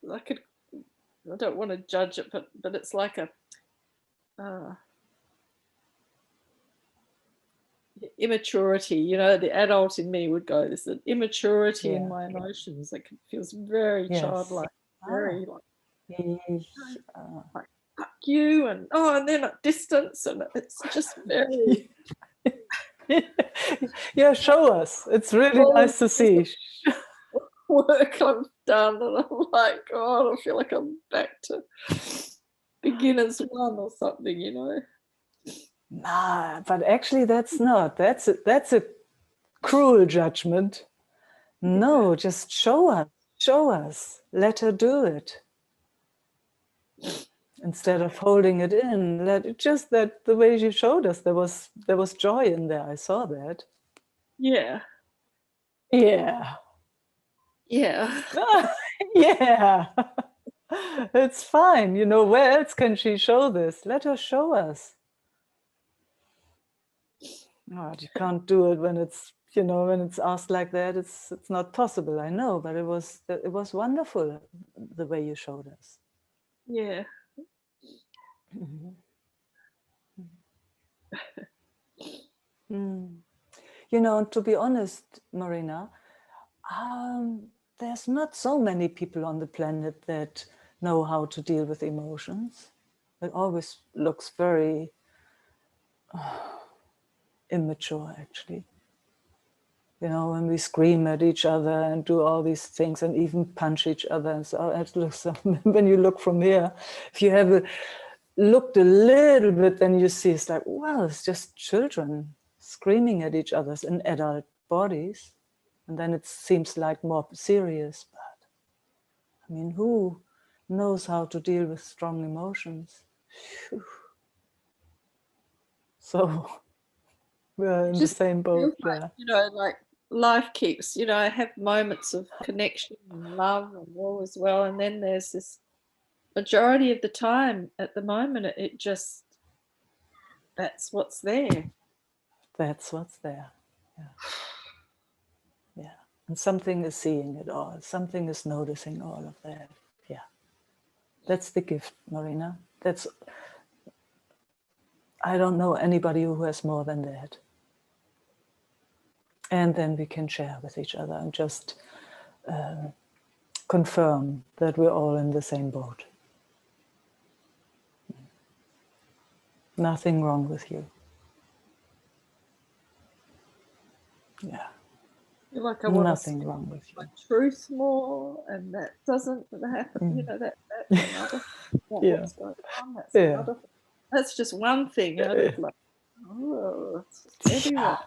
like I don't want to judge it, but it's like a immaturity, you know. The adult in me would go, there's an immaturity in my emotions. Like it feels very childlike, very like fuck you, and then at distance, and it's just very yeah, show us. It's really nice to see. work I've done, and I'm like, God, I feel like I'm back to beginners one or something, you know. Nah, but actually that's not. That's a cruel judgment. No, just show us. Let her do it. Instead of holding it in, let it just that the way you showed us, there was joy in there. I saw that. Yeah. Yeah. Yeah. Yeah. It's fine. You know, where else can she show this? Let her show us. Oh, you can't do it when it's, you know, when it's asked like that. It's not possible. I know, but it was wonderful the way you showed us. Yeah. You know, to be honest, Marina, there's not so many people on the planet that know how to deal with emotions. It always looks very immature, actually. You know, when we scream at each other and do all these things and even punch each other. And so it looks, when you look from here, if you have looked a little bit, then you see it's like, well, it's just children screaming at each other in adult bodies. And then it seems like more serious. But I mean, who knows how to deal with strong emotions? Phew. So we're in the same boat there. Like, you know, like life keeps, you know, I have moments of connection and love and all as well. And then there's this majority of the time at the moment, it just, that's what's there. That's what's there. Yeah. Yeah. And something is seeing it all. Something is noticing all of that. Yeah. That's the gift, Marina. I don't know anybody who has more than that. And then we can share with each other and just confirm that we're all in the same boat. Nothing wrong with you. Yeah. I feel like I want Nothing to wrong with you. my truth more, and that doesn't happen. You know, that's another what's going on. That's another. That's just one thing. You know, it's like, it's everywhere.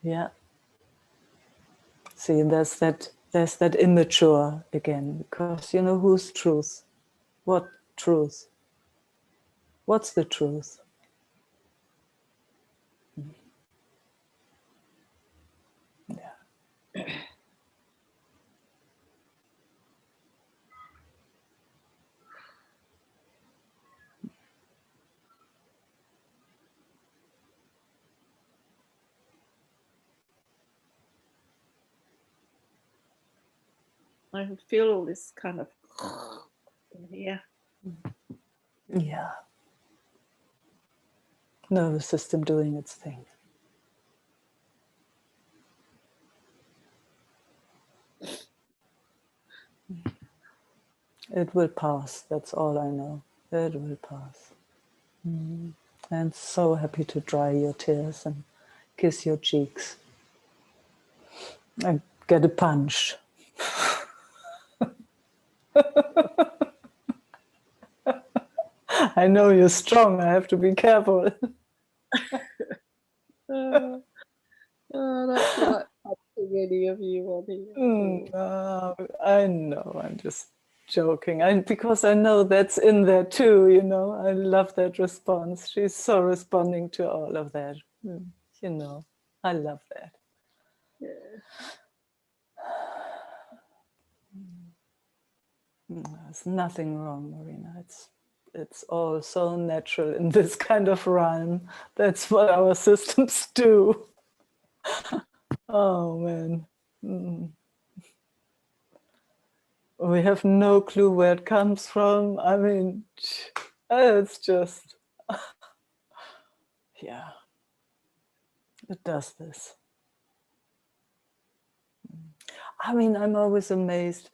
Yeah. See, there's that immature again, because you know whose truth? What truth? What's the truth? Yeah. I feel all this kind of in here. Yeah. Nervous system doing its thing. It will pass, that's all I know. It will pass. I'm so happy to dry your tears and kiss your cheeks. And get a punch. I know you're strong, I have to be careful. That's not punching any of you on here. I know, I'm just joking. Because I know that's in there too, you know. I love that response. She's so responding to all of that. You know, I love that. Yeah. There's nothing wrong, Marina. It's all so natural in this kind of rhyme. That's what our systems do. Oh man. We have no clue where it comes from. I mean, it's just, yeah, it does this. I mean, I'm always amazed.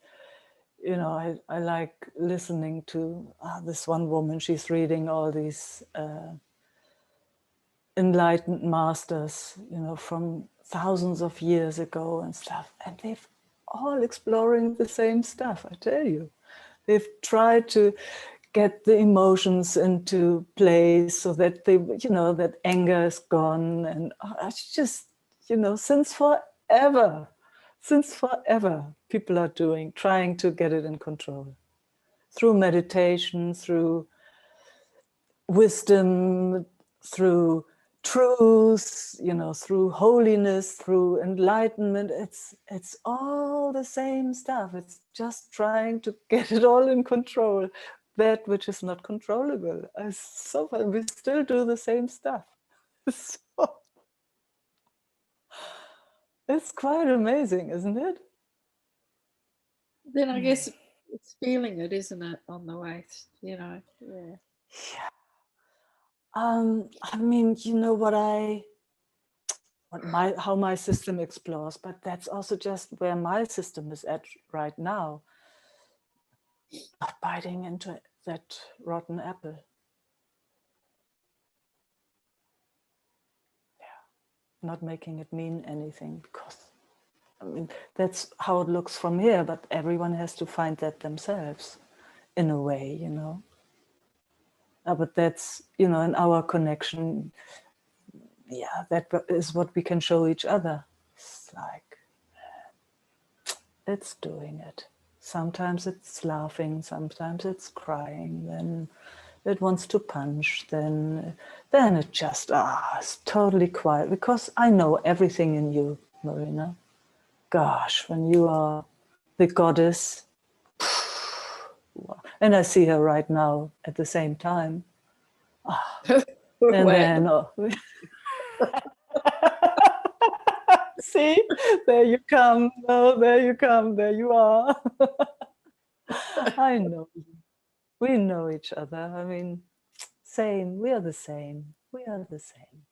You know, I like listening to this one woman. She's reading all these enlightened masters, you know, from thousands of years ago and stuff. And they've all exploring the same stuff, I tell you. They've tried to get the emotions into place so that they, you know, that anger is gone. And it's just, you know, since forever, people are trying to get it in control. Through meditation, through wisdom, through truth, you know, through holiness, through enlightenment. It's all the same stuff. It's just trying to get it all in control. That which is not controllable. So we still do the same stuff. So, it's quite amazing, isn't it? Then I guess it's feeling it, isn't it, on the waist, you know? Yeah. Yeah. I mean, you know how my system explores, but that's also just where my system is at right now. Not biting into that rotten apple. Yeah, not making it mean anything, because I mean that's how it looks from here, but everyone has to find that themselves in a way, you know. But that's, you know, in our connection, yeah, that is what we can show each other. It's like, it's doing it. Sometimes it's laughing, sometimes it's crying, then it wants to punch, then it just it's totally quiet, because I know everything in you, Marina. Gosh, when you are the goddess, and I see her right now at the same time. And then see, there you come. Oh, there you come. There you are. I know you. We know each other. I mean, same. We are the same. We are the same.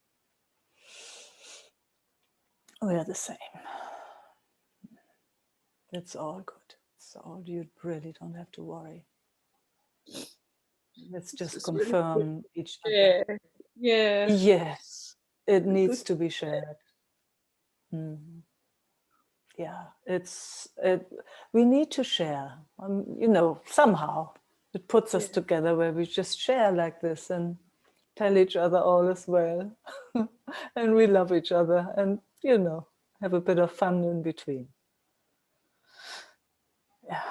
We are the same. It's all good. So you really don't have to worry. Let's just confirm really each other. Yeah. Yes, it needs to be shared. Mm-hmm. Yeah, we need to share. You know, somehow it puts us together where we just share like this and tell each other all is well, and we love each other, and you know, have a bit of fun in between. Yeah,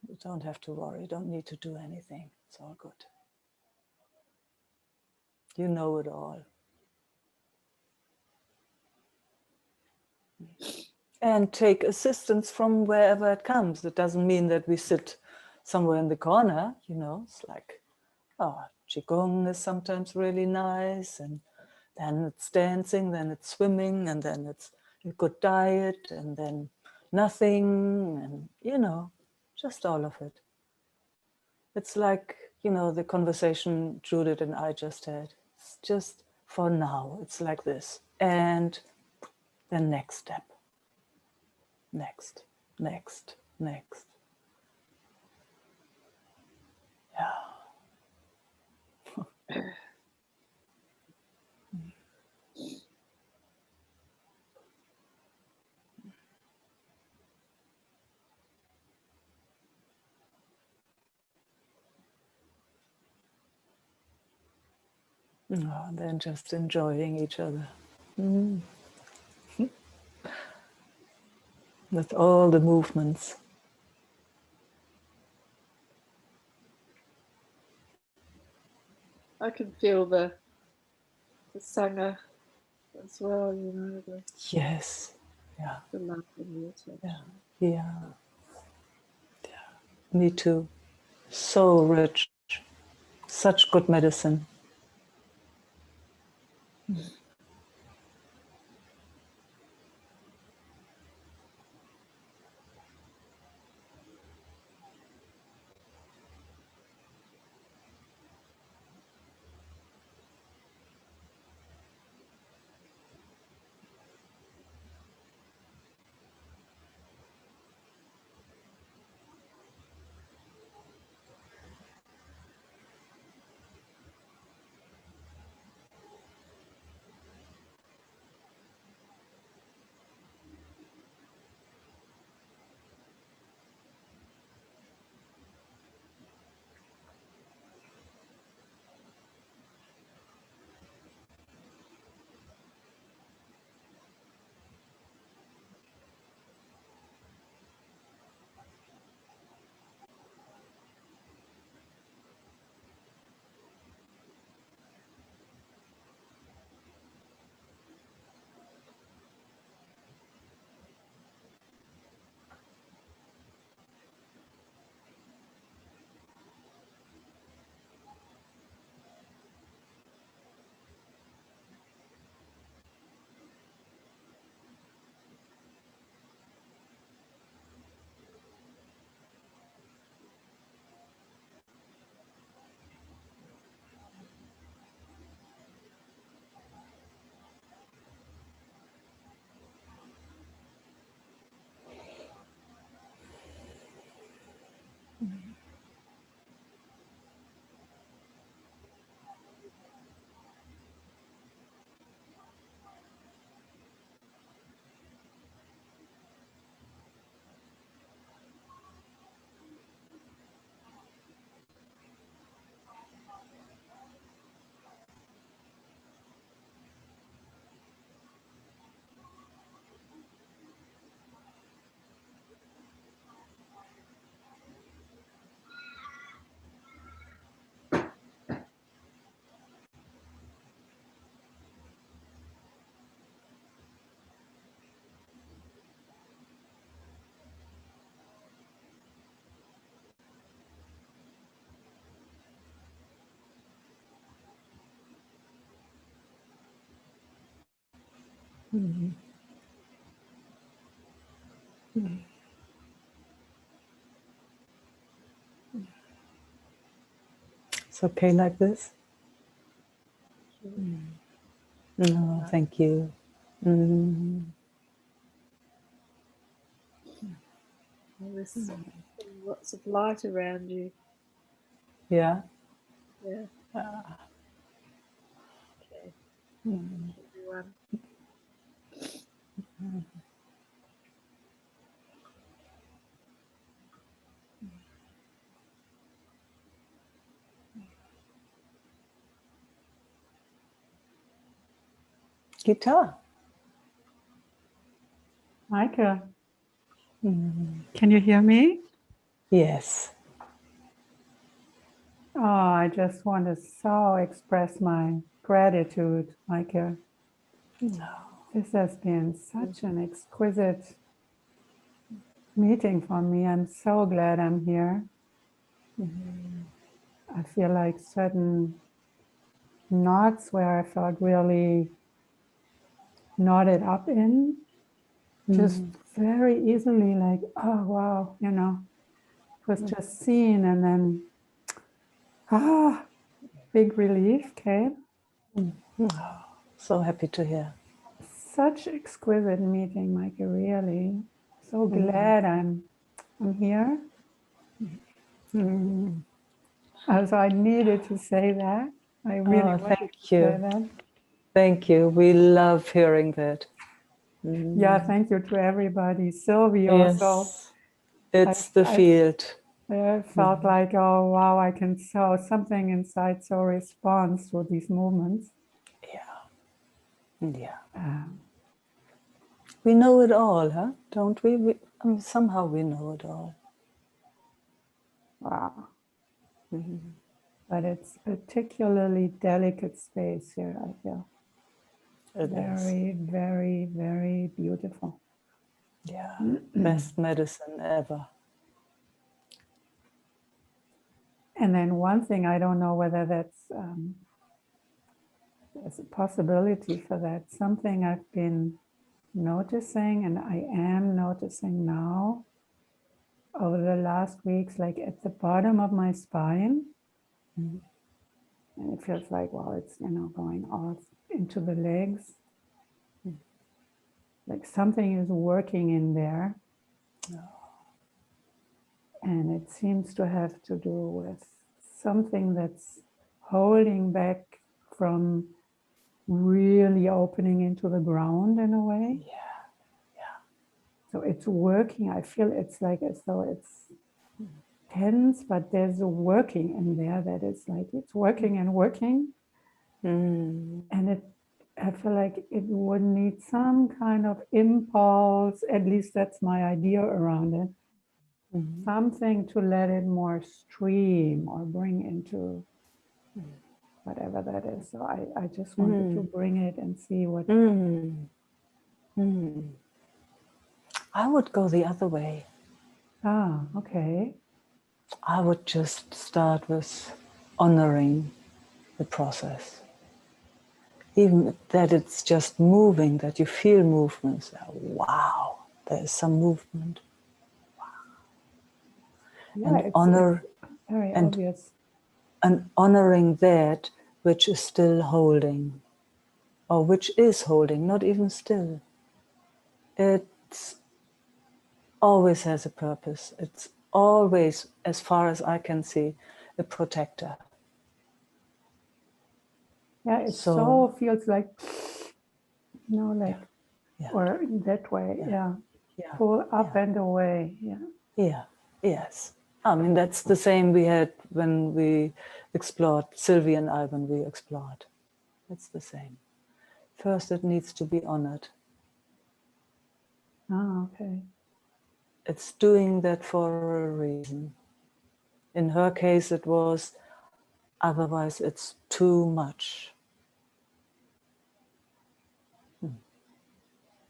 you don't have to worry. You don't need to do anything. It's all good. You know it all. And take assistance from wherever it comes. It doesn't mean that we sit somewhere in the corner, you know. It's like, Qigong is sometimes really nice, and then it's dancing, then it's swimming, and then it's a good diet, and then nothing, and, you know, just all of it. It's like, you know, the conversation Judith and I just had. It's just for now, it's like this. And the next step. Next, next, next. Yeah. Oh, then just enjoying each other. Mm. With all the movements. I can feel the sangha as well, you know. Yes. Yeah. The love and the attention. Yeah. Yeah. Yeah. Me too. So rich. Such good medicine. Mm-hmm. Mm-hmm. It's okay like this? Mm. No, thank you. Mm. There's lots of light around you. Yeah. Yeah. Okay. Mm. Everyone. Guitar. Meike, Mm. can you hear me? Yes. Oh, I just want to so express my gratitude, Meike. No. This has been such an exquisite meeting for me. I'm so glad I'm here. I feel like certain knots where I felt really knotted up in just very easily like, oh, wow, you know, it was just seen, and then, big relief came. So happy to hear. Such exquisite meeting, Meike, really. So glad I'm here. So I needed to say that. I really wanted to say that. Thank you. We love hearing that. Yeah, thank you to everybody. Sylvie also. Yes, it's the field. I felt like, oh, wow, I can so something inside so responds to these movements. Yeah. We know it all, huh? Don't we? I mean, somehow we know it all. Wow. But it's particularly delicate space here, I feel. Very, very, very beautiful. Yeah, best medicine ever. And then one thing, I don't know whether that's there's a possibility for that. Something I've been noticing, and I am noticing now over the last weeks, like at the bottom of my spine. And it feels like, well, it's, you know, going off into the legs. Like something is working in there. And it seems to have to do with something that's holding back from really opening into the ground in a way. So it's working. I feel it's like as though it's tense, but there's a working in there that is like it's working and working. And I feel like it would need some kind of impulse. At least that's my idea around it. Something to let it more stream or bring into whatever that is. So I just wanted to bring it and see what. I would go the other way. Okay. I would just start with honoring the process. Even that it's just moving, that you feel movements. Wow, there is some movement. Yeah, And honor, it's very obvious. And honoring that which is still holding, or which is holding, not even still. It always has a purpose. It's always, as far as I can see, a protector. Yeah, it so feels like, you know, like, or in that way, pull up and away, Yes. I mean, that's the same we had when we explored, Sylvie and I, when we explored. It's the same. First, it needs to be honored. Okay. It's doing that for a reason. In her case, it was, otherwise it's too much.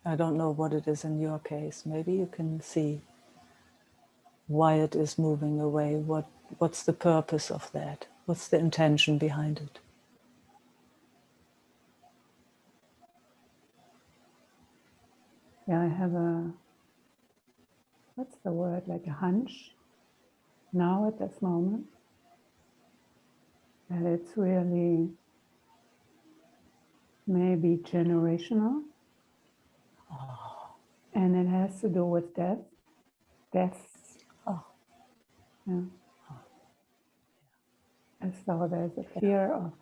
I don't know what it is in your case. Maybe you can see why it is moving away. What's the purpose of that? What's the intention behind it? Yeah, I have what's the word, like a hunch now at this moment, that it's really maybe generational. And it has to do with death. Yeah. As though there's a fear of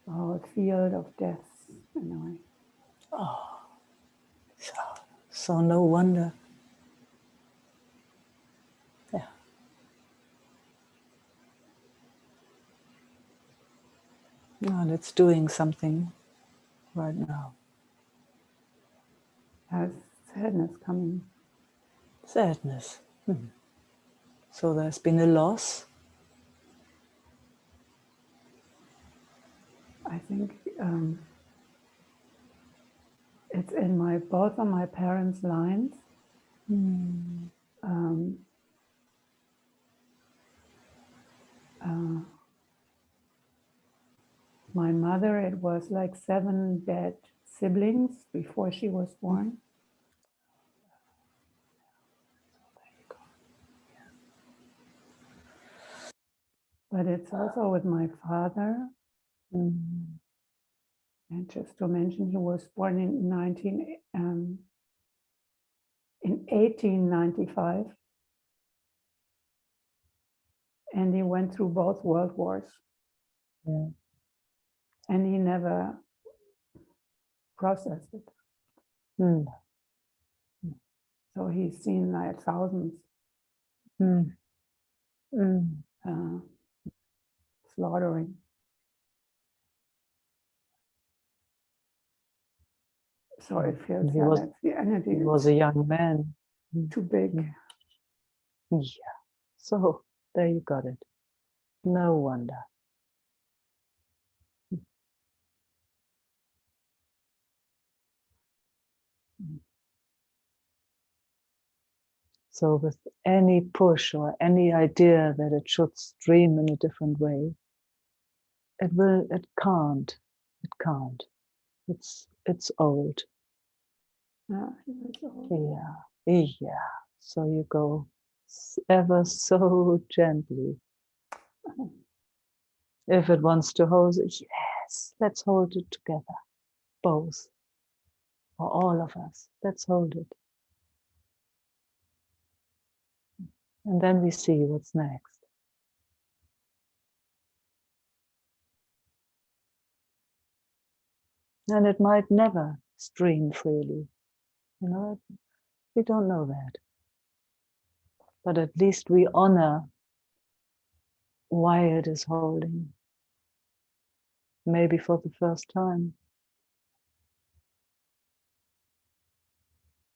the whole field of death in a way. So no wonder. Yeah. And it's doing something right now. Has sadness coming. Sadness. So there's been a loss. I think it's in both of my parents' lines. My mother, it was like 7 dead siblings before she was born. but it's also with my father. And just to mention, he was born in 1895, and he went through both world wars. Yeah. And he never processed it. So he's seen like thousands slaughtering. So it feels that's the energy. He was a young man. Too big. Yeah. So there you got it. No wonder. So with any push or any idea that it should stream in a different way, it can't. It's old. Yeah. Yeah. So you go ever so gently. If it wants to hold it, yes, let's hold it together. Both. Or all of us. Let's hold it. And then we see what's next. And it might never stream freely. You know, we don't know that. But at least we honor why it is holding. Maybe for the first time.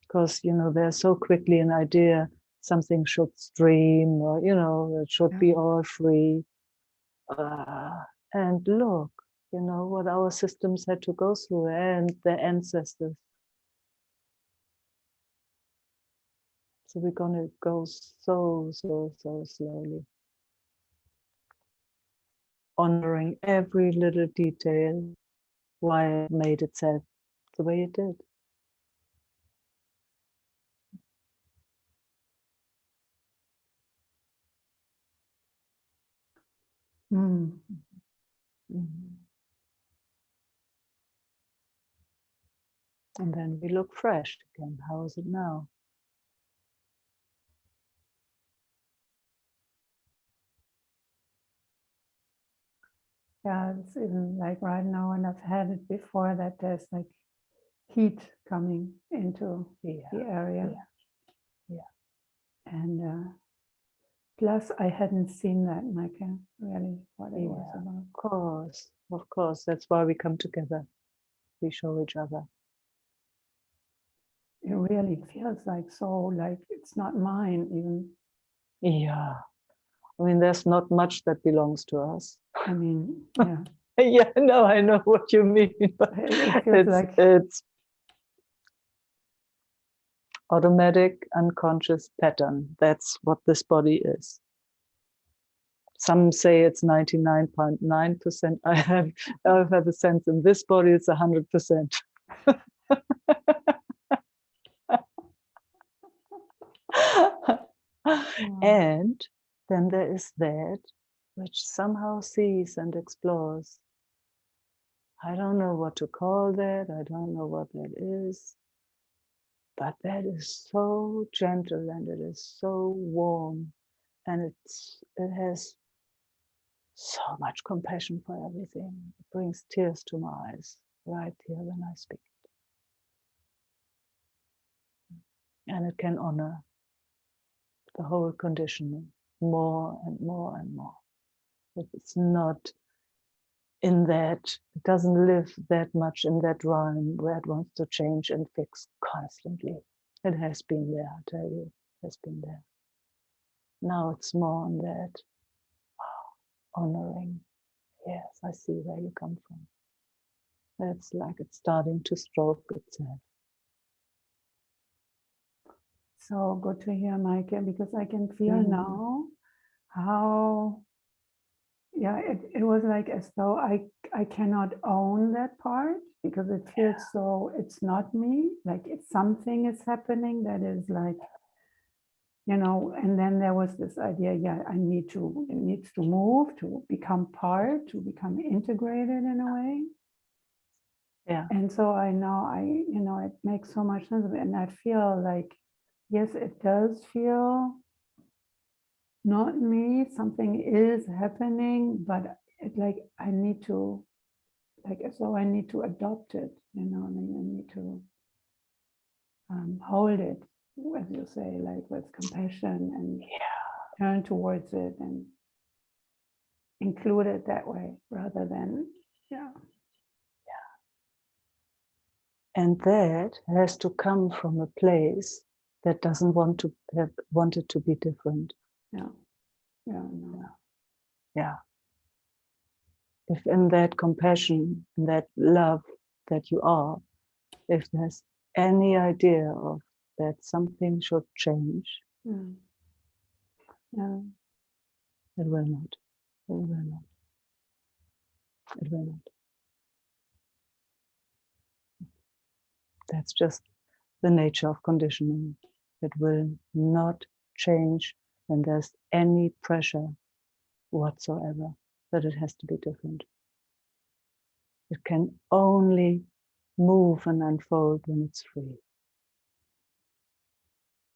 Because, there's so quickly an idea something should stream or, it should be all free. And look, what our systems had to go through and their ancestors. So we're going to go so slowly. Honoring every little detail, why it made itself the way it did. And then we look fresh again. How is it now? Yeah, it's even like right now, and I've had it before, that there's like heat coming into the area. Yeah. And plus, I hadn't seen that, Meike, really, what it was about. Of course. That's why we come together. We show each other. It really feels like it's not mine even. Yeah. I mean, there's not much that belongs to us. I mean, yeah. Yeah, no, I know what you mean. But it feels it's automatic, unconscious pattern. That's what this body is. Some say it's 99.9%. I have a sense in this body it's 100%. And then there is that which somehow sees and explores. I don't know what to call that. I don't know what that is. But that is so gentle and it is so warm. And it has so much compassion for everything. It brings tears to my eyes right here when I speak. And it can honor the whole condition more and more and more. It's not in that, it doesn't live that much in that rhyme where it wants to change and fix constantly. It has been there, I tell you, it has been there. Now it's more on that honoring. Yes, I see where you come from. It's like it's starting to stroke itself. So good to hear, Meike, because I can feel now how, it was like as though I cannot own that part, because it feels so, it's not me, like it's something is happening that is like you know, and then there was this idea, yeah, it needs to move, to become part, to become integrated in a way. Yeah. And so I know, you know, it makes so much sense. And I feel like, yes, it does feel not me, something is happening, but it like, I need to, like, so I need to adopt it, you know, I mean, I need to hold it, as you say, like with compassion and turn towards it and include it that way rather than, yeah. And that has to come from a place that doesn't want it to be different. Yeah. Yeah. No. Yeah. If in that compassion, in that love that you are, if there's any idea of that something should change, Yeah. Yeah. it will not. It will not. It will not. That's just the nature of conditioning. It will not change when there's any pressure whatsoever that it has to be different. It can only move and unfold when it's free.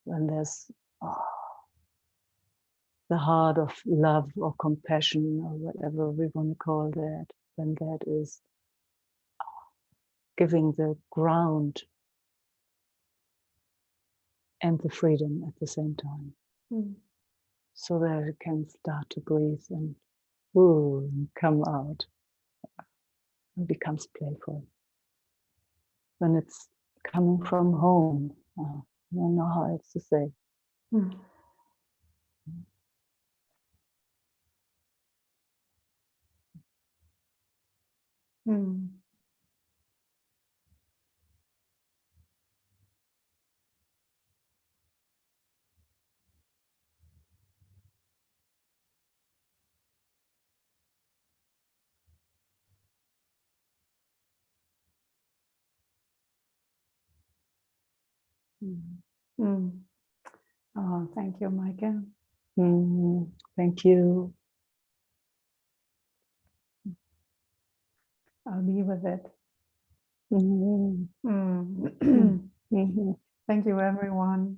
When there's the heart of love or compassion or whatever we want to call that, when that is giving the ground and the freedom at the same time. So that it can start to breathe and come out and becomes playful. When it's coming from home, I don't know how else to say. Oh, thank you, Meike. Thank you. I'll be with it. Thank you, everyone.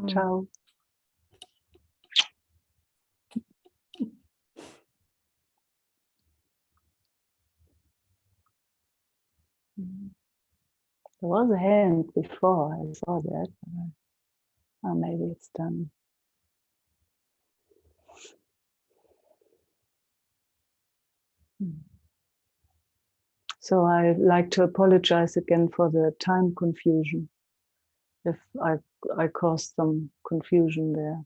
Ciao. There was a hand before, I saw that. Maybe it's done. So I'd like to apologize again for the time confusion. If I caused some confusion there.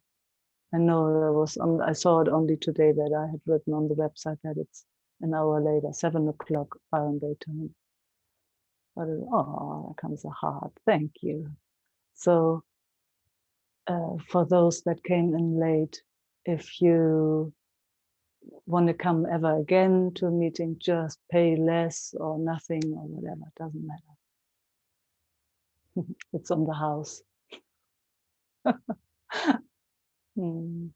I know there was, I saw it only today that I had written on the website that it's an hour later, 7 o'clock Byron Bay time. But there comes a heart. Thank you. So for those that came in late, if you want to come ever again to a meeting, just pay less or nothing or whatever, it doesn't matter. It's on the house. Mm.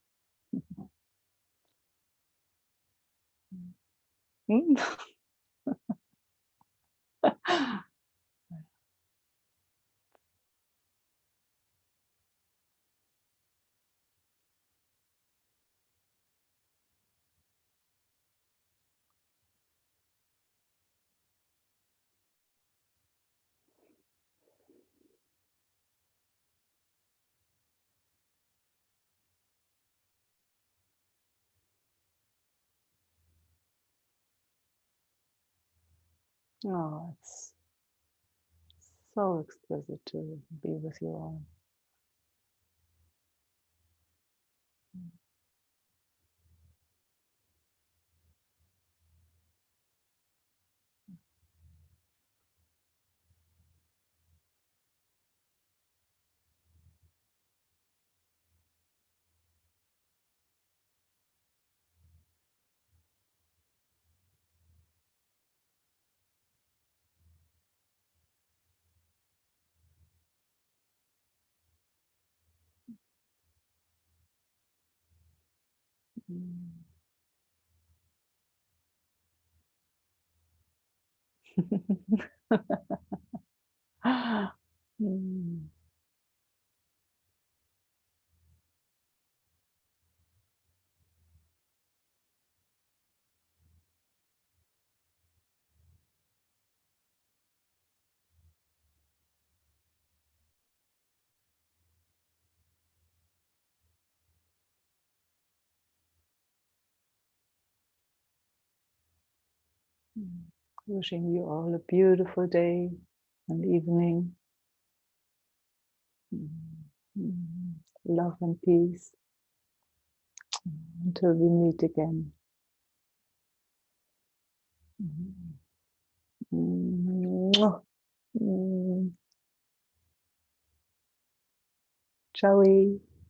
Oh, it's so exquisite to be with you all. Wishing you all a beautiful day and evening. Love and peace until we meet again. Ciao.